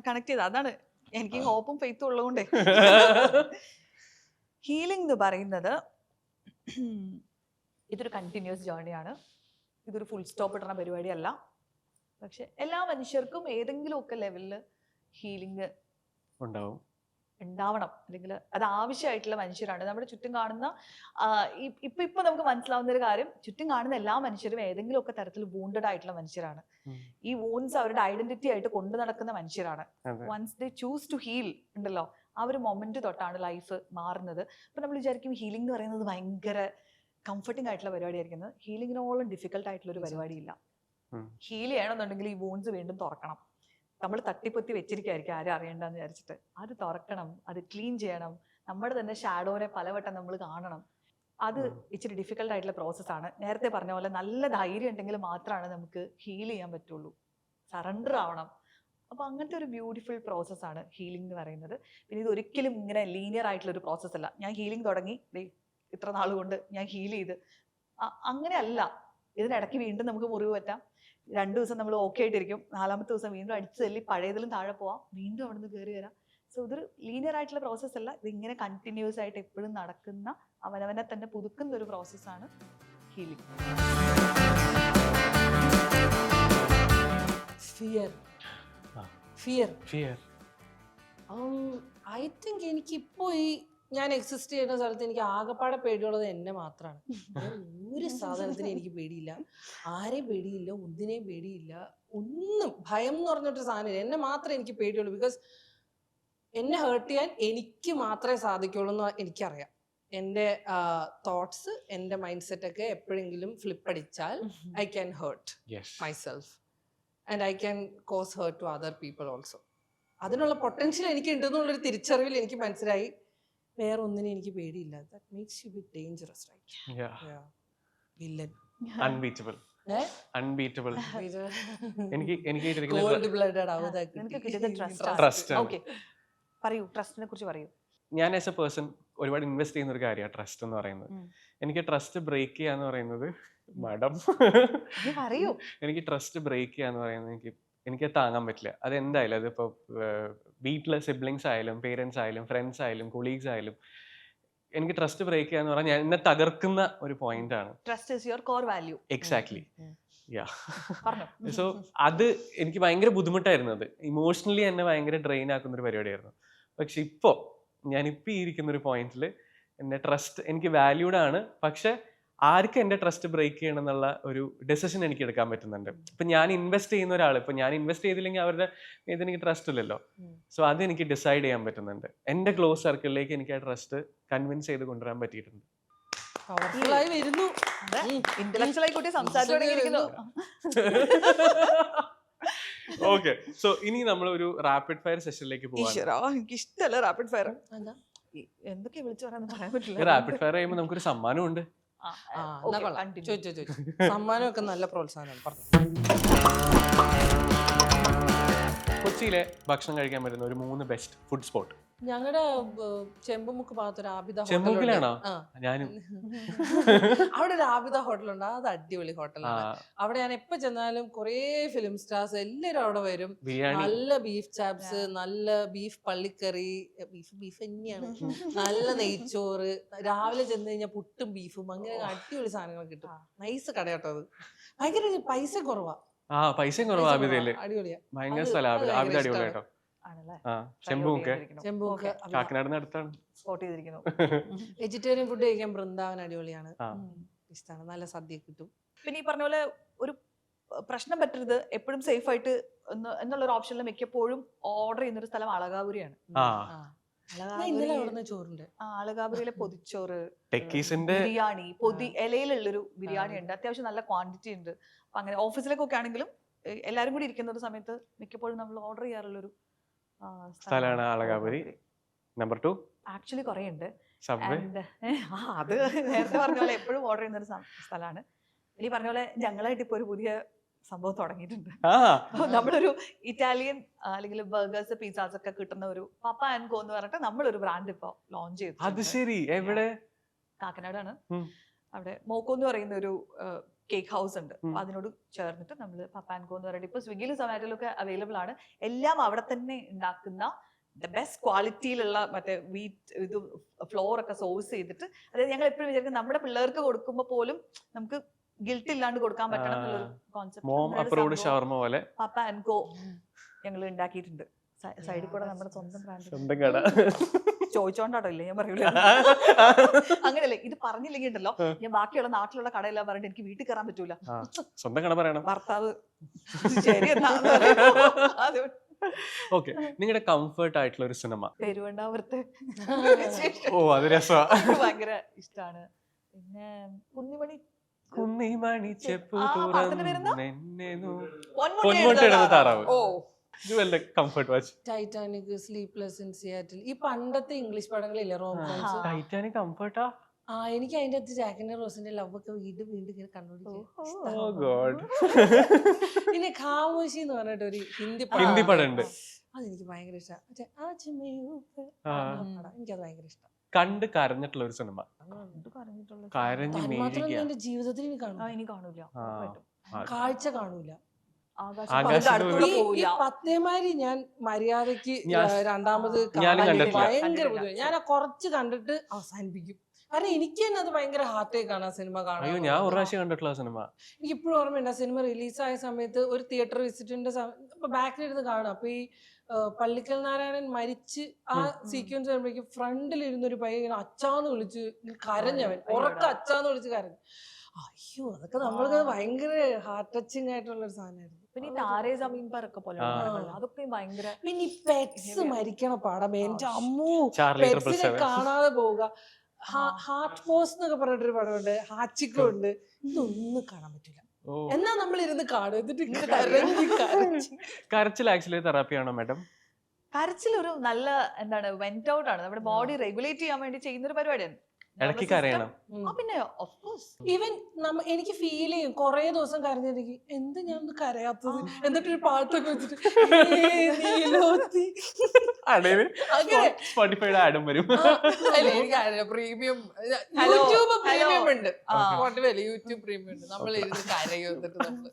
കണക്ട് ചെയ്ത അതാണ് എനിക്ക് ഹോപ്പും ഫെയ്ത്തും ഉള്ളതുകൊണ്ടേ. ഹീലിംഗ് എന്ന് പറയുന്നത് ഇതൊരു കണ്ടിന്യൂസ് ജേർണിയാണ്. ഇതൊരു ഫുൾ സ്റ്റോപ്പ് ഇടുന്ന പരിപാടിയല്ല. പക്ഷെ എല്ലാ മനുഷ്യർക്കും ഏതെങ്കിലുമൊക്കെ ലെവലിൽ ഹീലിംഗ് ഉണ്ടാവണം, അല്ലെങ്കിൽ അത് ആവശ്യമായിട്ടുള്ള മനുഷ്യരാണ്. നമ്മുടെ ചുറ്റും കാണുന്ന ഇപ്പൊ നമുക്ക് മനസ്സിലാവുന്ന ഒരു കാര്യം, ചുറ്റും കാണുന്ന എല്ലാ മനുഷ്യരും ഏതെങ്കിലുമൊക്കെ തരത്തിൽ വൂണ്ടഡ് ആയിട്ടുള്ള മനുഷ്യരാണ്. ഈ വൂൺസ് അവരുടെ ഐഡന്റിറ്റി ആയിട്ട് കൊണ്ടു നടക്കുന്ന മനുഷ്യരാണ്. Once they choose to heal ഉണ്ടല്ലോ, ആ ഒരു മൊമെന്റ് തൊട്ടാണ് ലൈഫ് മാറുന്നത്. അപ്പൊ നമ്മൾ വിചാരിക്കും ഹീലിംഗ് എന്ന് പറയുന്നത് ഭയങ്കര കംഫർട്ടിംഗ് ആയിട്ടുള്ള പരിപാടിയായിരിക്കുന്നത്. ഹീലിംഗിനോളം ഡിഫിക്കൽട്ട് ആയിട്ടുള്ള ഒരു പരിപാടിയില്ല. ഹീൽ ചെയ്യണമെന്നുണ്ടെങ്കിൽ ഈ വൂൺസ് വീണ്ടും തുറക്കണം. നമ്മൾ തട്ടിപ്പൊത്തി വെച്ചിരിക്കുകയായിരിക്കും ആരും അറിയണ്ടെന്ന് വിചാരിച്ചിട്ട്. അത് തുറക്കണം, അത് ക്ലീൻ ചെയ്യണം, നമ്മുടെ തന്നെ ഷാഡോനെ പലവട്ടം നമ്മൾ കാണണം. അത് ഇച്ചിരി ഡിഫിക്കൽട്ട് ആയിട്ടുള്ള പ്രോസസ്സാണ്. നേരത്തെ പറഞ്ഞ പോലെ നല്ല ധൈര്യം ഉണ്ടെങ്കിൽ മാത്രമാണ് നമുക്ക് ഹീൽ ചെയ്യാൻ പറ്റുള്ളൂ. സറണ്ടർ ആവണം. അപ്പൊ അങ്ങനത്തെ ഒരു ബ്യൂട്ടിഫുൾ പ്രോസസ്സാണ് ഹീലിംഗ് എന്ന് പറയുന്നത്. പിന്നെ ഇത് ഒരിക്കലും ഇങ്ങനെ ലീനിയർ ആയിട്ടുള്ള ഒരു പ്രോസസ്സ് അല്ല. ഞാൻ ഹീലിംഗ് തുടങ്ങി ഇത്ര നാളുകൊണ്ട് ഞാൻ ഹീൽ ചെയ്ത് അങ്ങനെയല്ല. ഇതിനിടയ്ക്ക് വീണ്ടും നമുക്ക് മുറിവ് പറ്റാം. 2 ദിവസം നമ്മൾ ഓക്കെ ആയിട്ടിരിക്കും, 4ാമത്തെ ദിവസം വീണ്ടും അടിച്ചു തല്ലി പഴയതിലും താഴെ പോവാം, വീണ്ടും അവിടെ നിന്ന് കയറി വരാം. സോ ഇതൊരു ലീനിയർ ആയിട്ടുള്ള പ്രോസസ്സ് അല്ല. ഇതിങ്ങനെ കണ്ടിന്യൂസ് ആയിട്ട് എപ്പോഴും നടക്കുന്ന, അവനവനെ തന്നെ പുതുക്കുന്ന ഒരു പ്രോസസ്സാണ് ഹീലിംഗ്. ഫിയർ ഐ തിങ്ക് എനിക്കിപ്പോ ഞാൻ എക്സിസ്റ്റ് ചെയ്യുന്ന സ്ഥലത്ത് എനിക്ക് ആകെപ്പാടെ പേടിയുള്ളത് എന്നെ മാത്രമാണ്. ഒരു സാധനത്തിന് എനിക്ക് പേടിയില്ല, ആരെയും പേടിയില്ല, ഒന്നിനെയും പേടിയില്ല, ഒന്നും. ഭയം എന്ന് പറഞ്ഞിട്ട് സാധനം എന്നെ മാത്രമേ എനിക്ക് പേടിയുള്ളൂ. ബിക്കോസ് എന്നെ ഹേർട്ട് ചെയ്യാൻ എനിക്ക് മാത്രമേ സാധിക്കുള്ളൂ എന്ന് എനിക്കറിയാം. എൻ്റെ തോട്ട്സ്, എൻ്റെ മൈൻഡ് സെറ്റ് ഒക്കെ എപ്പോഴെങ്കിലും ഫ്ലിപ്പ് അടിച്ചാൽ I can hurt myself and I can cause hurt to other people also. അതിനുള്ള പൊട്ടൻഷ്യൽ എനിക്ക് ഉണ്ടെന്നുള്ളൊരു തിരിച്ചറിവിൽ എനിക്ക് മനസ്സിലായി വേറെ ഒന്നിനും എനിക്ക് പേടിയില്ല. That makes you a bit dangerous, right? Yeah. Villain. Unbeatable. Unbeatable. എനിക്ക് cold blooded ആവുക. നിനക്ക് കിട്ടിയത് ട്രസ്റ്റ്. ഓക്കേ, പറയൂ, ട്രസ്റ്റിനെ കുറിച്ച് പറയൂ. ഞാൻ ആസ് എ പേഴ്സൺ ഒരുപാട് ഇൻവെസ്റ്റ് ചെയ്യുന്ന ഒരു കാര്യമാണ് ട്രസ്റ്റ് എന്ന് പറയുന്നത്. എനിക്ക് ട്രസ്റ്റ് ബ്രേക്ക് ചെയ്യാന്ന് പറയുന്നത് എനിക്ക് ട്രസ്റ്റ് ബ്രേക്ക് ചെയ്യാന്ന് പറയുന്നത് എനിക്ക് താങ്ങാൻ പറ്റില്ല. അതെന്തായാലും അതിപ്പോൾ വീട്ടിലെ സിബ്ലിങ്സ് ആയാലും പേരൻസ് ആയാലും ഫ്രണ്ട്സ് ആയാലും കൊളീഗ്സ് ആയാലും എനിക്ക് ട്രസ്റ്റ് ബ്രേക്ക് ചെയ്യാന്ന് പറഞ്ഞാൽ എന്നെ തകർക്കുന്ന ഒരു പോയിന്റ് ആണ്. Trust is your core value. Exactly. പറഞ്ഞു. സോ അത് എനിക്ക് ഭയങ്കര ബുദ്ധിമുട്ടായിരുന്നു. അത് ഇമോഷണലി എന്നെ ഭയങ്കര ഡ്രെയിൻ ആക്കുന്ന ഒരു പരിപാടിയായിരുന്നു. പക്ഷെ ഇപ്പോൾ ഞാനിപ്പോൾ ഈ ഇരിക്കുന്ന ഒരു പോയിന്റിൽ എൻ്റെ ട്രസ്റ്റ് എനിക്ക് വാല്യൂഡ് ആണ്. പക്ഷെ ആർക്കും എൻ്റെ ട്രസ്റ്റ് ബ്രേക്ക് ചെയ്യണം എന്നുള്ള ഒരു ഡെസിഷൻ എനിക്ക് എടുക്കാൻ പറ്റുന്നുണ്ട്. ഇപ്പം ഞാൻ ഇൻവെസ്റ്റ് ചെയ്യുന്ന ഒരാൾ, ഇപ്പം ഞാൻ ഇൻവെസ്റ്റ് ചെയ്തില്ലെങ്കിൽ അവരുടെ ഇത് എനിക്ക് ട്രസ്റ്റ് ഇല്ലല്ലോ. സോ അത് എനിക്ക് ഡിസൈഡ് ചെയ്യാൻ പറ്റുന്നുണ്ട്. എൻ്റെ ക്ലോസ് സർക്കിളിലേക്ക് എനിക്ക് ആ ട്രസ്റ്റ് കൺവിൻസ് ചെയ്ത് കൊണ്ടുവരാൻ പറ്റിയിട്ടുണ്ട്. പവർഫുള്ളായി വരുന്നു. ഇന്റലക്ച്വൽ ആയി കുട്ടി സംസാരിച്ചു തുടങ്ങിയിരിക്കുന്നു. ഓക്കെ, സോ ഇനി നമ്മൾ ഒരു റാപ്പിഡ് ഫയർ സെഷനിലേക്ക് പോകാം. എനിക്ക് ഇഷ്ടമല്ല റാപ്പിഡ് ഫയർ. എന്തൊക്കെയാ വിളിച്ചു പറയാൻ പറ്റില്ല. റാപ്പിഡ് ഫയർ ചെയ്യുമ്പോൾ നമുക്കൊരു സമ്മാനം ഉണ്ട്. സമ്മാനമൊക്കെ നല്ല പ്രോത്സാഹനമാണ്. പറഞ്ഞു. കൊച്ചിയിലെ ഭക്ഷണം കഴിക്കാൻ പറ്റുന്ന ഒരു 3 ബെസ്റ്റ് ഫുഡ് സ്പോട്ട്. ഞങ്ങളുടെ ചെമ്പുമുക്ക് ഭാഗത്തൊരു ആബിദ ചെമ്പൂക്കിലാണോ? ഞാനും. അവിടെ ഒരു ആബിദ ഹോട്ടലുണ്ട്. അത് അടിപൊളി ഹോട്ടലാണ്. അവിടെ ഞാൻ എപ്പോ ചെന്നാലും കുറേ ഫിലിം സ്റ്റാർസ് എല്ലാരും അവിടെ വരും. നല്ല ബീഫ് ചാപ്സ്, നല്ല ബീഫ് പള്ളിക്കറി, ബീഫ് തന്നെയാണ്, നല്ല നെയ്ച്ചോറ്. രാവിലെ ചെന്ന് കഴിഞ്ഞാൽ പുട്ടും ബീഫും അങ്ങനെ അടിപൊളി സാധനങ്ങൾ കിട്ടും. നൈസ് കട കേട്ടോ. അത് ഭയങ്കര പൈസ കുറവാ. പൈസയും കുറവാ ആബിദയില്. അടിപൊളിയാ, ഭയങ്കര സ്ഥലം ആബിദ അടിപൊളി കേട്ടോ. ചെമ്പൂക്ക് കാക്കനാടിന് അടുത്താണ്. വെജിറ്റേറിയൻ ഫുഡ് കഴിക്കാൻ വൃന്ദാവൻ അടിപൊളിയാണ്, ഇഷ്ടമാണ്. നല്ല സദ്യ കിട്ടും. പിന്നെ ഈ പറഞ്ഞ പോലെ ഒരു പ്രശ്നം പറ്റരുത്, എപ്പോഴും സേഫ് ആയിട്ട് എന്നുള്ളൊരു ഓപ്ഷനിൽ മിക്കപ്പോഴും ഓർഡർ ചെയ്യുന്നൊരു സ്ഥലം അളകാപുരിയാണ്. അളകാപുരിയിലെ പൊതിച്ചോറ്, ബിരിയാണി, ഇലയിലുള്ളൊരു ബിരിയാണി ഉണ്ട്. അത്യാവശ്യം നല്ല ക്വാണ്ടിറ്റി ഉണ്ട്. അപ്പൊ അങ്ങനെ ഓഫീസിലേക്കൊക്കെ ആണെങ്കിലും എല്ലാരും കൂടി ഇരിക്കുന്ന ഒരു സമയത്ത് മിക്കപ്പോഴും നമ്മൾ ഓർഡർ ചെയ്യാറുള്ളൊരു സ്ഥലമാണ് അളകാപുരി. നമ്പർ 2 ആക്ച്വലി കുറെ ഉണ്ട്. അത് നേരത്തെ പറഞ്ഞ പോലെ എപ്പോഴും ഓർഡർ ചെയ്യുന്ന ഒരു സ്ഥലമാണ്. ഇനി പറഞ്ഞ പോലെ ഞങ്ങളായിട്ട് ഇപ്പൊ ഒരു പുതിയ സംഭവം തുടങ്ങിയിട്ടുണ്ട്. നമ്മളൊരു ഇറ്റാലിയൻ അല്ലെങ്കിൽ ബർഗേഴ്സ്, പിസ്സാസ് ഒക്കെ കിട്ടുന്ന ഒരു പപ്പ ആൻഡ് കോ എന്ന് പറഞ്ഞിട്ട് നമ്മളൊരു ബ്രാൻഡ് ഇപ്പൊ ലോഞ്ച് ചെയ്തു. അത് ശരി, എവിടെ? കാക്കനാടാണ്. അവിടെ മോക്കോ എന്ന് പറയുന്ന ഒരു കേക്ക് ഹൗസ് ഉണ്ട്. അതിനോട് ചേർന്നിട്ട് നമ്മൾ പപ്പ ആൻഡ് കോ എന്ന് പറഞ്ഞിട്ട് ഇപ്പൊ സ്വിഗ്ഗിയിലും സൊമാറ്റോയിലൊക്കെ അവൈലബിൾ ആണ്. എല്ലാം അവിടെ തന്നെ ഉണ്ടാക്കുന്ന ബെസ്റ്റ് ക്വാളിറ്റിയിലുള്ള മറ്റേ വീറ്റ് ഇത് ഫ്ലോർ ഒക്കെ സോഴ്സ് ചെയ്തിട്ട്, അതായത് ഞങ്ങൾ എപ്പോഴും വിചാരിക്കും നമ്മുടെ പിള്ളേർക്ക് കൊടുക്കുമ്പോൾ പോലും നമുക്ക് ഗിൽട്ട് ഇല്ലാണ്ട് കൊടുക്കാൻ പറ്റണം എന്നുള്ളൊരു കോൺസെപ്റ്റ് പപ്പ ആൻഡ് കോ ഞങ്ങൾ ഉണ്ടാക്കിയിട്ടുണ്ട്. സൈഡിൽ കൂടെ നമ്മുടെ സ്വന്തം ബ്രാൻഡ് ചോദിച്ചോണ്ടാട്ടോ, ഇല്ലേ ഞാൻ പറയൂല. അങ്ങനെയല്ലേ, ഇത് പറഞ്ഞില്ലെങ്കിൽ ഉണ്ടല്ലോ ഞാൻ ബാക്കിയുള്ള നാട്ടിലുള്ള കടയെല്ലാം പറഞ്ഞിട്ട് എനിക്ക് വീട്ടിൽ കയറാൻ പറ്റൂല. സ്വന്തം കട പറയണം. ഭർത്താവ് ശരി എന്നാ. ഓക്കെ, നിങ്ങളുടെ കംഫർട്ട് ആയിട്ടുള്ള ഒരു സിനിമ? പെരുവണ്ണാപുരത്ത്. ഓ, അത് രസമാണ്, ഭയങ്കര ഇഷ്ടമാണ്. പിന്നെ കുന്നിമണി ചെപ്പു താറാവ്. ടൈറ്റാനിക്, സ്ലീപ്ലെസ് ഇൻ സിയാറ്റിൽ, ഈ പണ്ടത്തെ ഇംഗ്ലീഷ് പടങ്ങളില്ലേ റോംകോംസ്. ടൈറ്റാനിക് കംഫർട്ടാ? എനിക്ക് അതിന്റെ അകത്ത് ജാക്കിന്റെ റോസിന്റെ ലവ് ഒക്കെ വീണ്ടും ഇങ്ങനെ കണ്ടുപിടിക്കും. പിന്നെ ഖാമോശി എന്ന് പറഞ്ഞിട്ട് ഒരു ഹിന്ദി പടമുണ്ട്, അതെനിക്ക് ഭയങ്കര ഇഷ്ടമാണ്. എനിക്കത് ഭയങ്കര ഇഷ്ടം. കണ്ട് കരഞ്ഞിട്ടുള്ള ഒരു സിനിമ? എന്റെ ജീവിതത്തിൽ ഇനി കാണൂല, കാഴ്ച കാണൂല. ഈ പത്തേമാരി ഞാൻ മര്യാദക്ക് രണ്ടാമത് ഭയങ്കര ബുദ്ധിമുട്ട്. ഞാൻ കുറച്ച് കണ്ടിട്ട് അവസാനിപ്പിക്കും. കാരണം എനിക്ക് തന്നെ അത് ഭയങ്കര ഹാർട്ടേക്കാണ് ആ സിനിമ കാണാൻ. ഞാൻ ഒരു പ്രാവശ്യം കണ്ടിട്ടുള്ള സിനിമ. എനിക്ക് ഇപ്പോഴും ഓർമ്മയുണ്ട്, ആ സിനിമ റിലീസായ സമയത്ത് ഒരു തിയേറ്റർ വിസിറ്റിന്റെ ബാക്കിലിരുന്ന് കാണാം. അപ്പൊ ഈ പള്ളിക്കൽ നാരായണൻ മരിച്ച് ആ സീക്വൻസ് വരുമ്പോഴേക്കും ഫ്രണ്ടിലിരുന്നൊരു പയ്യൻ ഇങ്ങനെ അച്ചാന്ന് വിളിച്ച് കരഞ്ഞവൻ, ഉറക്ക അച്ചാന്ന് വിളിച്ച് കരഞ്ഞു. അയ്യോ, അതൊക്കെ നമ്മൾക്ക് ഭയങ്കര ഹാർട്ട് ടച്ചിങ് ആയിട്ടുള്ള ഒരു സാധനമായിരുന്നു. പിന്നെ താരേ സമീൻ പാർ ഒക്കെ പോലെ അതൊക്കെ ഭയങ്കര. പിന്നെ ഈ പെറ്റ്സ് മരിക്കണ പടം, എന്റെ അമ്മൂ, പെറ്റ്സിനെ കാണാതെ പോവുക. ഹാർട്ട് പോസ് എന്നൊക്കെ പറഞ്ഞിട്ടൊരു പടമുണ്ട്, ഹാച്ചിക്കോ ഉണ്ട്. ഇതൊന്നും കാണാൻ പറ്റില്ല. എന്നാ നമ്മൾ ഇരുന്ന് കാണും, എന്നിട്ട് കരച്ചിൽ ആക്ച്വലി തെറാപ്പിയാണോ മാഡം? കരച്ചിൽ ഒരു നല്ല എന്താണ് വെന്റ് ഔട്ട് ആണ്. നമ്മുടെ ബോഡി റെഗുലേറ്റ് ചെയ്യാൻ വേണ്ടി ചെയ്യുന്ന ഒരു പരിപാടിയാണ്. ഇടയ്ക്ക് കരയണം. പിന്നെ ഓഫ് കോഴ്സ് ഈവൻ എനിക്ക് ഫീൽ ചെയ്യും കുറെ ദിവസം കരഞ്ഞിരിക്കും, എന്ത് ഞാൻ ഒന്ന് കരയാത്തത്, എന്നിട്ടൊരു പാട്ടൊക്കെ വെച്ചിട്ട് പ്രീമിയം യൂട്യൂബ് പ്രീമിയം ഉണ്ട്, യൂട്യൂബ് പ്രീമിയം ഉണ്ട്, നമ്മൾ ഇരുന്ന് കരയും. എന്നിട്ട് നമ്മള്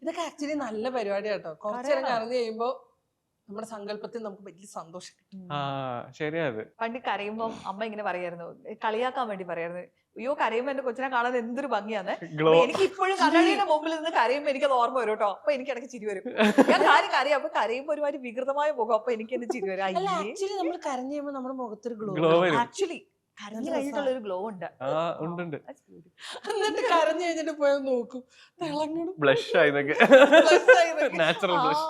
ഇതൊക്കെ ആക്ച്വലി നല്ല പരിപാടി കേട്ടോ. കുറച്ചേരം കരഞ്ഞു കഴിയുമ്പോ നമ്മുടെ സങ്കല്പത്തിൽ നമുക്ക് വലിയ സന്തോഷം കിട്ടും. ശരിയാത്. പണ്ട് കരയുമ്പോ അമ്മ ഇങ്ങനെ പറയായിരുന്നു, കളിയാക്കാൻ വേണ്ടി പറയായിരുന്നു, അയ്യോ കരയുമ്പോ എന്റെ കൊച്ചിനെ കാണാൻ എന്തൊരു ഭംഗിയാണ്. Glow. എനിക്ക് ഇപ്പോഴും കണ്ണാടിയുടെ മുമ്പിൽ നിന്ന് കരയുമ്പോ എനിക്കത് ഓർമ്മ വരും കേട്ടോ. അപ്പൊ എനിക്ക് ഇടയ്ക്ക് ചിരി വരും. ഞാൻ കരയും അപ്പൊ കരയുമ്പോ ഒരുമാതിരി വികൃതമായ മുഖം. അപ്പൊ എനിക്ക് എന്റെ ചിരി വരും. അല്ല ആക്ച്വലി നമ്മൾ കരഞ്ഞു കഴിയുമ്പോൾ നമ്മുടെ മുഖത്തൊരു ഗ്ലോ ഗ്ലോ വരും. ആക്ച്വലി കരഞ്ഞു കഴിഞ്ഞിട്ടുള്ള ഒരു ഗ്ലോ ഉണ്ട്. ഉണ്ട്. എന്നിട്ട് കരഞ്ഞു കഴിഞ്ഞിട്ട് പോയത് നോക്കും തിളങ്ങണം. ബ്ലഷ് ആയതൊക്കെ നാച്ചുറൽ ബ്ലഷ്.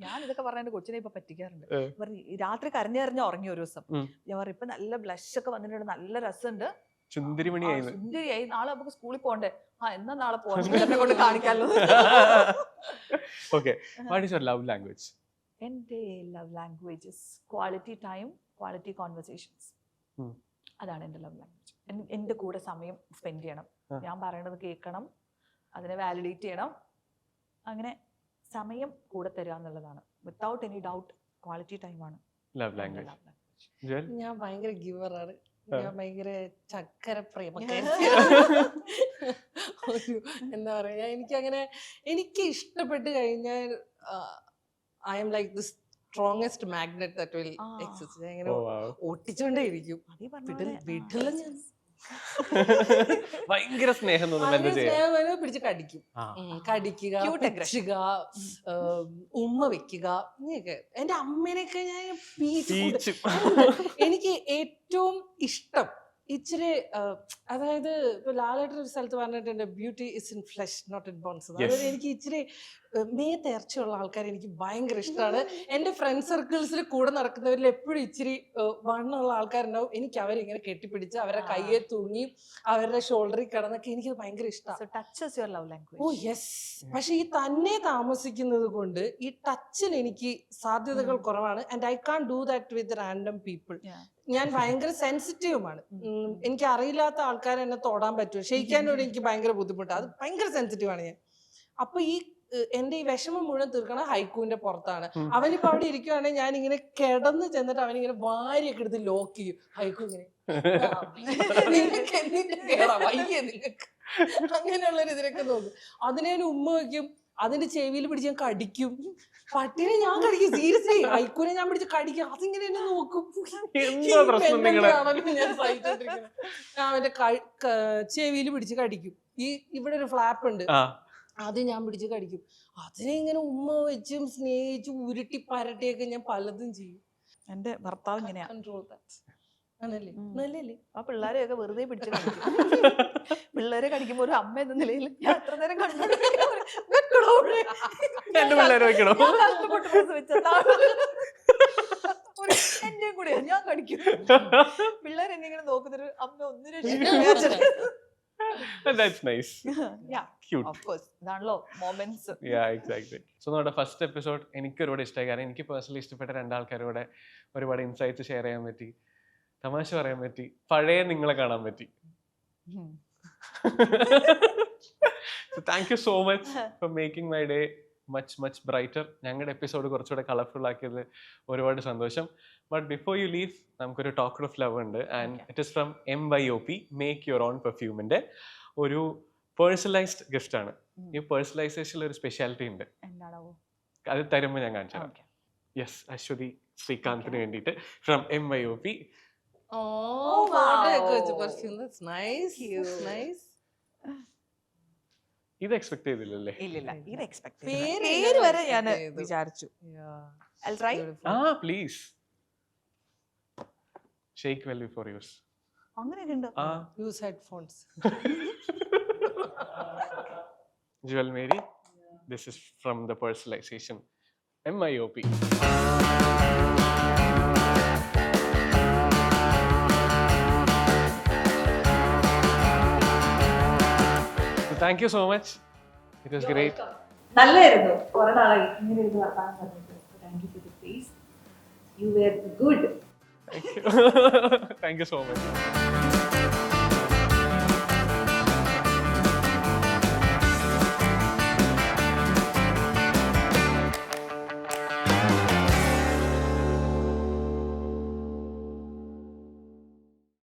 ഞാൻ ഇതൊക്കെ പറഞ്ഞ എന്റെ കൊച്ചിനെ ഇപ്പൊ പറ്റിക്കാറുണ്ട്. രാത്രി കരഞ്ഞറിഞ്ഞ ഉറങ്ങി ഒരു ദിവസം. ഞാൻ പറയും ഇപ്പൊ നല്ല ബ്ലഷ് ഒക്കെ വന്നിട്ടുണ്ട്, നല്ല രസമുണ്ട്, ചുന്തിരിമണിയായി. സുന്ദരിയായി, നാളെ നമുക്ക് സ്കൂളിൽ പോണ്ടേ, എന്നാ നാളെ പോകണം കൊണ്ട് കാണിക്കാലോ. Okay, what is your love language? എന്റെ love languages quality time, quality conversations. അതാണ് എന്റെ ലവ് ലാംഗ്വേജ്. എന്റെ കൂടെ സമയം സ്പെൻഡ് ചെയ്യണം, ഞാൻ പറയണത് കേൾക്കണം, അതിനെ വാലിഡേറ്റ് ചെയ്യണം, അങ്ങനെ സമയം കൂടെ തരിക എന്നുള്ളതാണ്. വിത്തൗട്ട് എനി ഡൗട്ട് ക്വാളിറ്റി ടൈമാണ് ലവ് ലാംഗ്വേജ്. ഞാൻ ഭയങ്കര ഗിവറാണ്. ഞാൻ ഭയങ്കര ചക്കര പ്രേമക്കാരി. ഒരു എന്താ പറയാ, എനിക്ക് ഇഷ്ടപ്പെട്ട് കഴിഞ്ഞാൽ I M like the strongest magnet that will exist. ഞാൻ ഇങ്ങനെ ഒട്ടിച്ചോണ്ടേ ഇരിക്കും. വീട്ടിൽ ഞാൻ ഭയങ്കര സ്നേഹം പിടിച്ച് കടിക്കും, കടിക്കുക, പിച്ചുക, ഉമ്മ വെക്കുക, ഇങ്ങനെയൊക്കെ. എന്റെ അമ്മേനൊക്കെ ഞാൻ എനിക്ക് ഏറ്റവും ഇഷ്ടം ഇച്ചിരി അതായത് ഇപ്പൊ ലാലേട്ടൻ ഒരു സ്ഥലത്ത് പറഞ്ഞിട്ടുണ്ട്, beauty is in flesh not in bones. അതായത് എനിക്ക് ഇച്ചിരി മേത്തേർച്ചയുള്ള ആൾക്കാരെ എനിക്ക് ഭയങ്കര ഇഷ്ടമാണ്. എൻ്റെ ഫ്രണ്ട് സർക്കിൾസിൽ കൂടെ നടക്കുന്നവരിൽ എപ്പോഴും ഇച്ചിരി വണ്ണമുള്ള ആൾക്കാരുണ്ടാവും. എനിക്ക് അവരിങ്ങനെ കെട്ടിപ്പിടിച്ച് അവരുടെ കയ്യെ തൂങ്ങി അവരുടെ ഷോൾഡറിൽ കിടന്നൊക്കെ എനിക്കത് ഭയങ്കര ഇഷ്ടമാണ്. Oh yes. പക്ഷെ ഈ തന്നെ താമസിക്കുന്നത് കൊണ്ട് ഈ ടച്ചിന് എനിക്ക് സാധ്യതകൾ കുറവാണ്. And I can do that with random people. ഞാൻ ഭയങ്കര സെൻസിറ്റീവുമാണ്. എനിക്ക് അറിയില്ലാത്ത ആൾക്കാരെ എന്നെ തൊടാൻ പറ്റുമോ, ക്ഷയിക്കാനോട് എനിക്ക് ഭയങ്കര ബുദ്ധിമുട്ടാണ്. അത് ഭയങ്കര സെൻസിറ്റീവാണ് ഞാൻ. അപ്പൊ ഈ എന്റെ ഈ വിഷമം മുഴുവൻ തീർക്കണം ഹൈക്കൂവിന്റെ പുറത്താണ്. അവനിപ്പോ അവിടെ ഇരിക്കുവാണെങ്കിൽ ഞാൻ ഇങ്ങനെ കിടന്ന് ചെന്നിട്ട് അവനിങ്ങനെ വാരിയൊക്കെ എടുത്ത് ലോക്ക് ചെയ്യും. ഹൈക്കു ഇങ്ങനെ നിങ്ങൾക്ക് വയ്യ നിങ്ങൾക്ക് അങ്ങനെയുള്ളൊരു ഇതിനൊക്കെ നോക്കും. അതിനെ ഞാൻ ഉമ്മ വയ്ക്കും, അതിന്റെ ചെവിയിൽ പിടിച്ച് ഞാൻ കടിക്കും. പട്ടിനെ ഞാൻ കടിക്കും, സീരിയസ്ലി. ഹൈക്കൂനെ ഞാൻ പിടിച്ച് കടിക്കും, അതിങ്ങനെ എന്നെ നോക്കും. ഞാൻ സഹിച്ചോണ്ടിരിക്കുന്നത്. ഞാൻ അവന്റെ ചെവിയിൽ പിടിച്ച് കടിക്കും. ഇവിടെ ഒരു ഫ്ലാപ്പ് ഉണ്ട്, അത് ഞാൻ പിടിച്ച് കടിക്കും. അതിനെ ഇങ്ങനെ ഉമ്മ വെച്ചും സ്നേഹിച്ചും ഉരുട്ടി പരട്ടിയൊക്കെ ഞാൻ പലതും ചെയ്യും. എന്റെ ഭർത്താവ് ഇങ്ങനെയാ. Control that. ആണല്ലേ, നല്ലല്ലേ? ആ പിള്ളേരെയൊക്കെ വെറുതെ പിടിച്ച് കടിക്കും. പിള്ളേരെ കടിക്കുമ്പോ ഒരു അമ്മ എന്ന നിലയിൽ ഞാൻ എത്ര നേരം എന്റെ കൂടെ ഞാൻ കടിക്കും. പിള്ളേരെന്നിങ്ങനെ നോക്കുന്നൊരു അമ്മ ഒന്നിനും. That's nice. Yeah, cute. Of course. ഇതാണല്ലോ moments. Yeah, exactly. So നമ്മുടെ ഫസ്റ്റ് എപ്പിസോഡ് എനിക്ക് ഒരുപാട് ഇഷ്ടമായി. കാരണം എനിക്ക് പേഴ്സണലി ഇഷ്ടപ്പെട്ട രണ്ടാൾക്കാരോടെ ഒരുപാട് ഇൻസൈറ്റ്സ് ഷെയർ ചെയ്യാൻ പറ്റി, തമാശ പറയാൻ പറ്റി, പഴയ നിങ്ങളെ കാണാൻ പറ്റി. So thank you so much for making my day much brighter. ഞങ്ങളുടെ എപ്പിസോഡ് കുറച്ചുകൂടെ കളർഫുൾ ആക്കിയത് ഒരുപാട് സന്തോഷം. ബട്ട് ബിഫോർ യു ലീവ് നമുക്കൊരു ടോക്കൺ ഓഫ് ലവ് ഉണ്ട്. And it is from MYOP, make your own പെർഫ്യൂമിന്റെ ഒരു പേഴ്സണലൈസ്ഡ് ഗിഫ്റ്റ് ആണ്. ഈ പേഴ്സണലൈസേഷനിൽ ഒരു സ്പെഷ്യാലിറ്റി ഉണ്ട്, അത് തരുമ്പോൾ ഞാൻ കാണിച്ചു തരാം. യെസ്, അശ്വതി ശ്രീകാന്തിന് വേണ്ടിയിട്ട് ഫ്രം MYOP. ഇത് എക്സ്പെക്ട് ചെയ്തില്ലല്ലേ? പേര് വരെ ഞാൻ വിചാരിച്ചു. Please shake well before use. അങ്ങനെയൊക്കെ ഉണ്ട്. Use headphones. Jewel Mary, this is from the personalization MYOP. Thank you so much. It was great. നല്ലായിരുന്നു. കുറെ നാളായി ഇങ്ങനെ ഒരു വർത്തമാനം പറഞ്ഞിട്ട്. Thank you for the praise. You were good. Thank you. Thank you so much.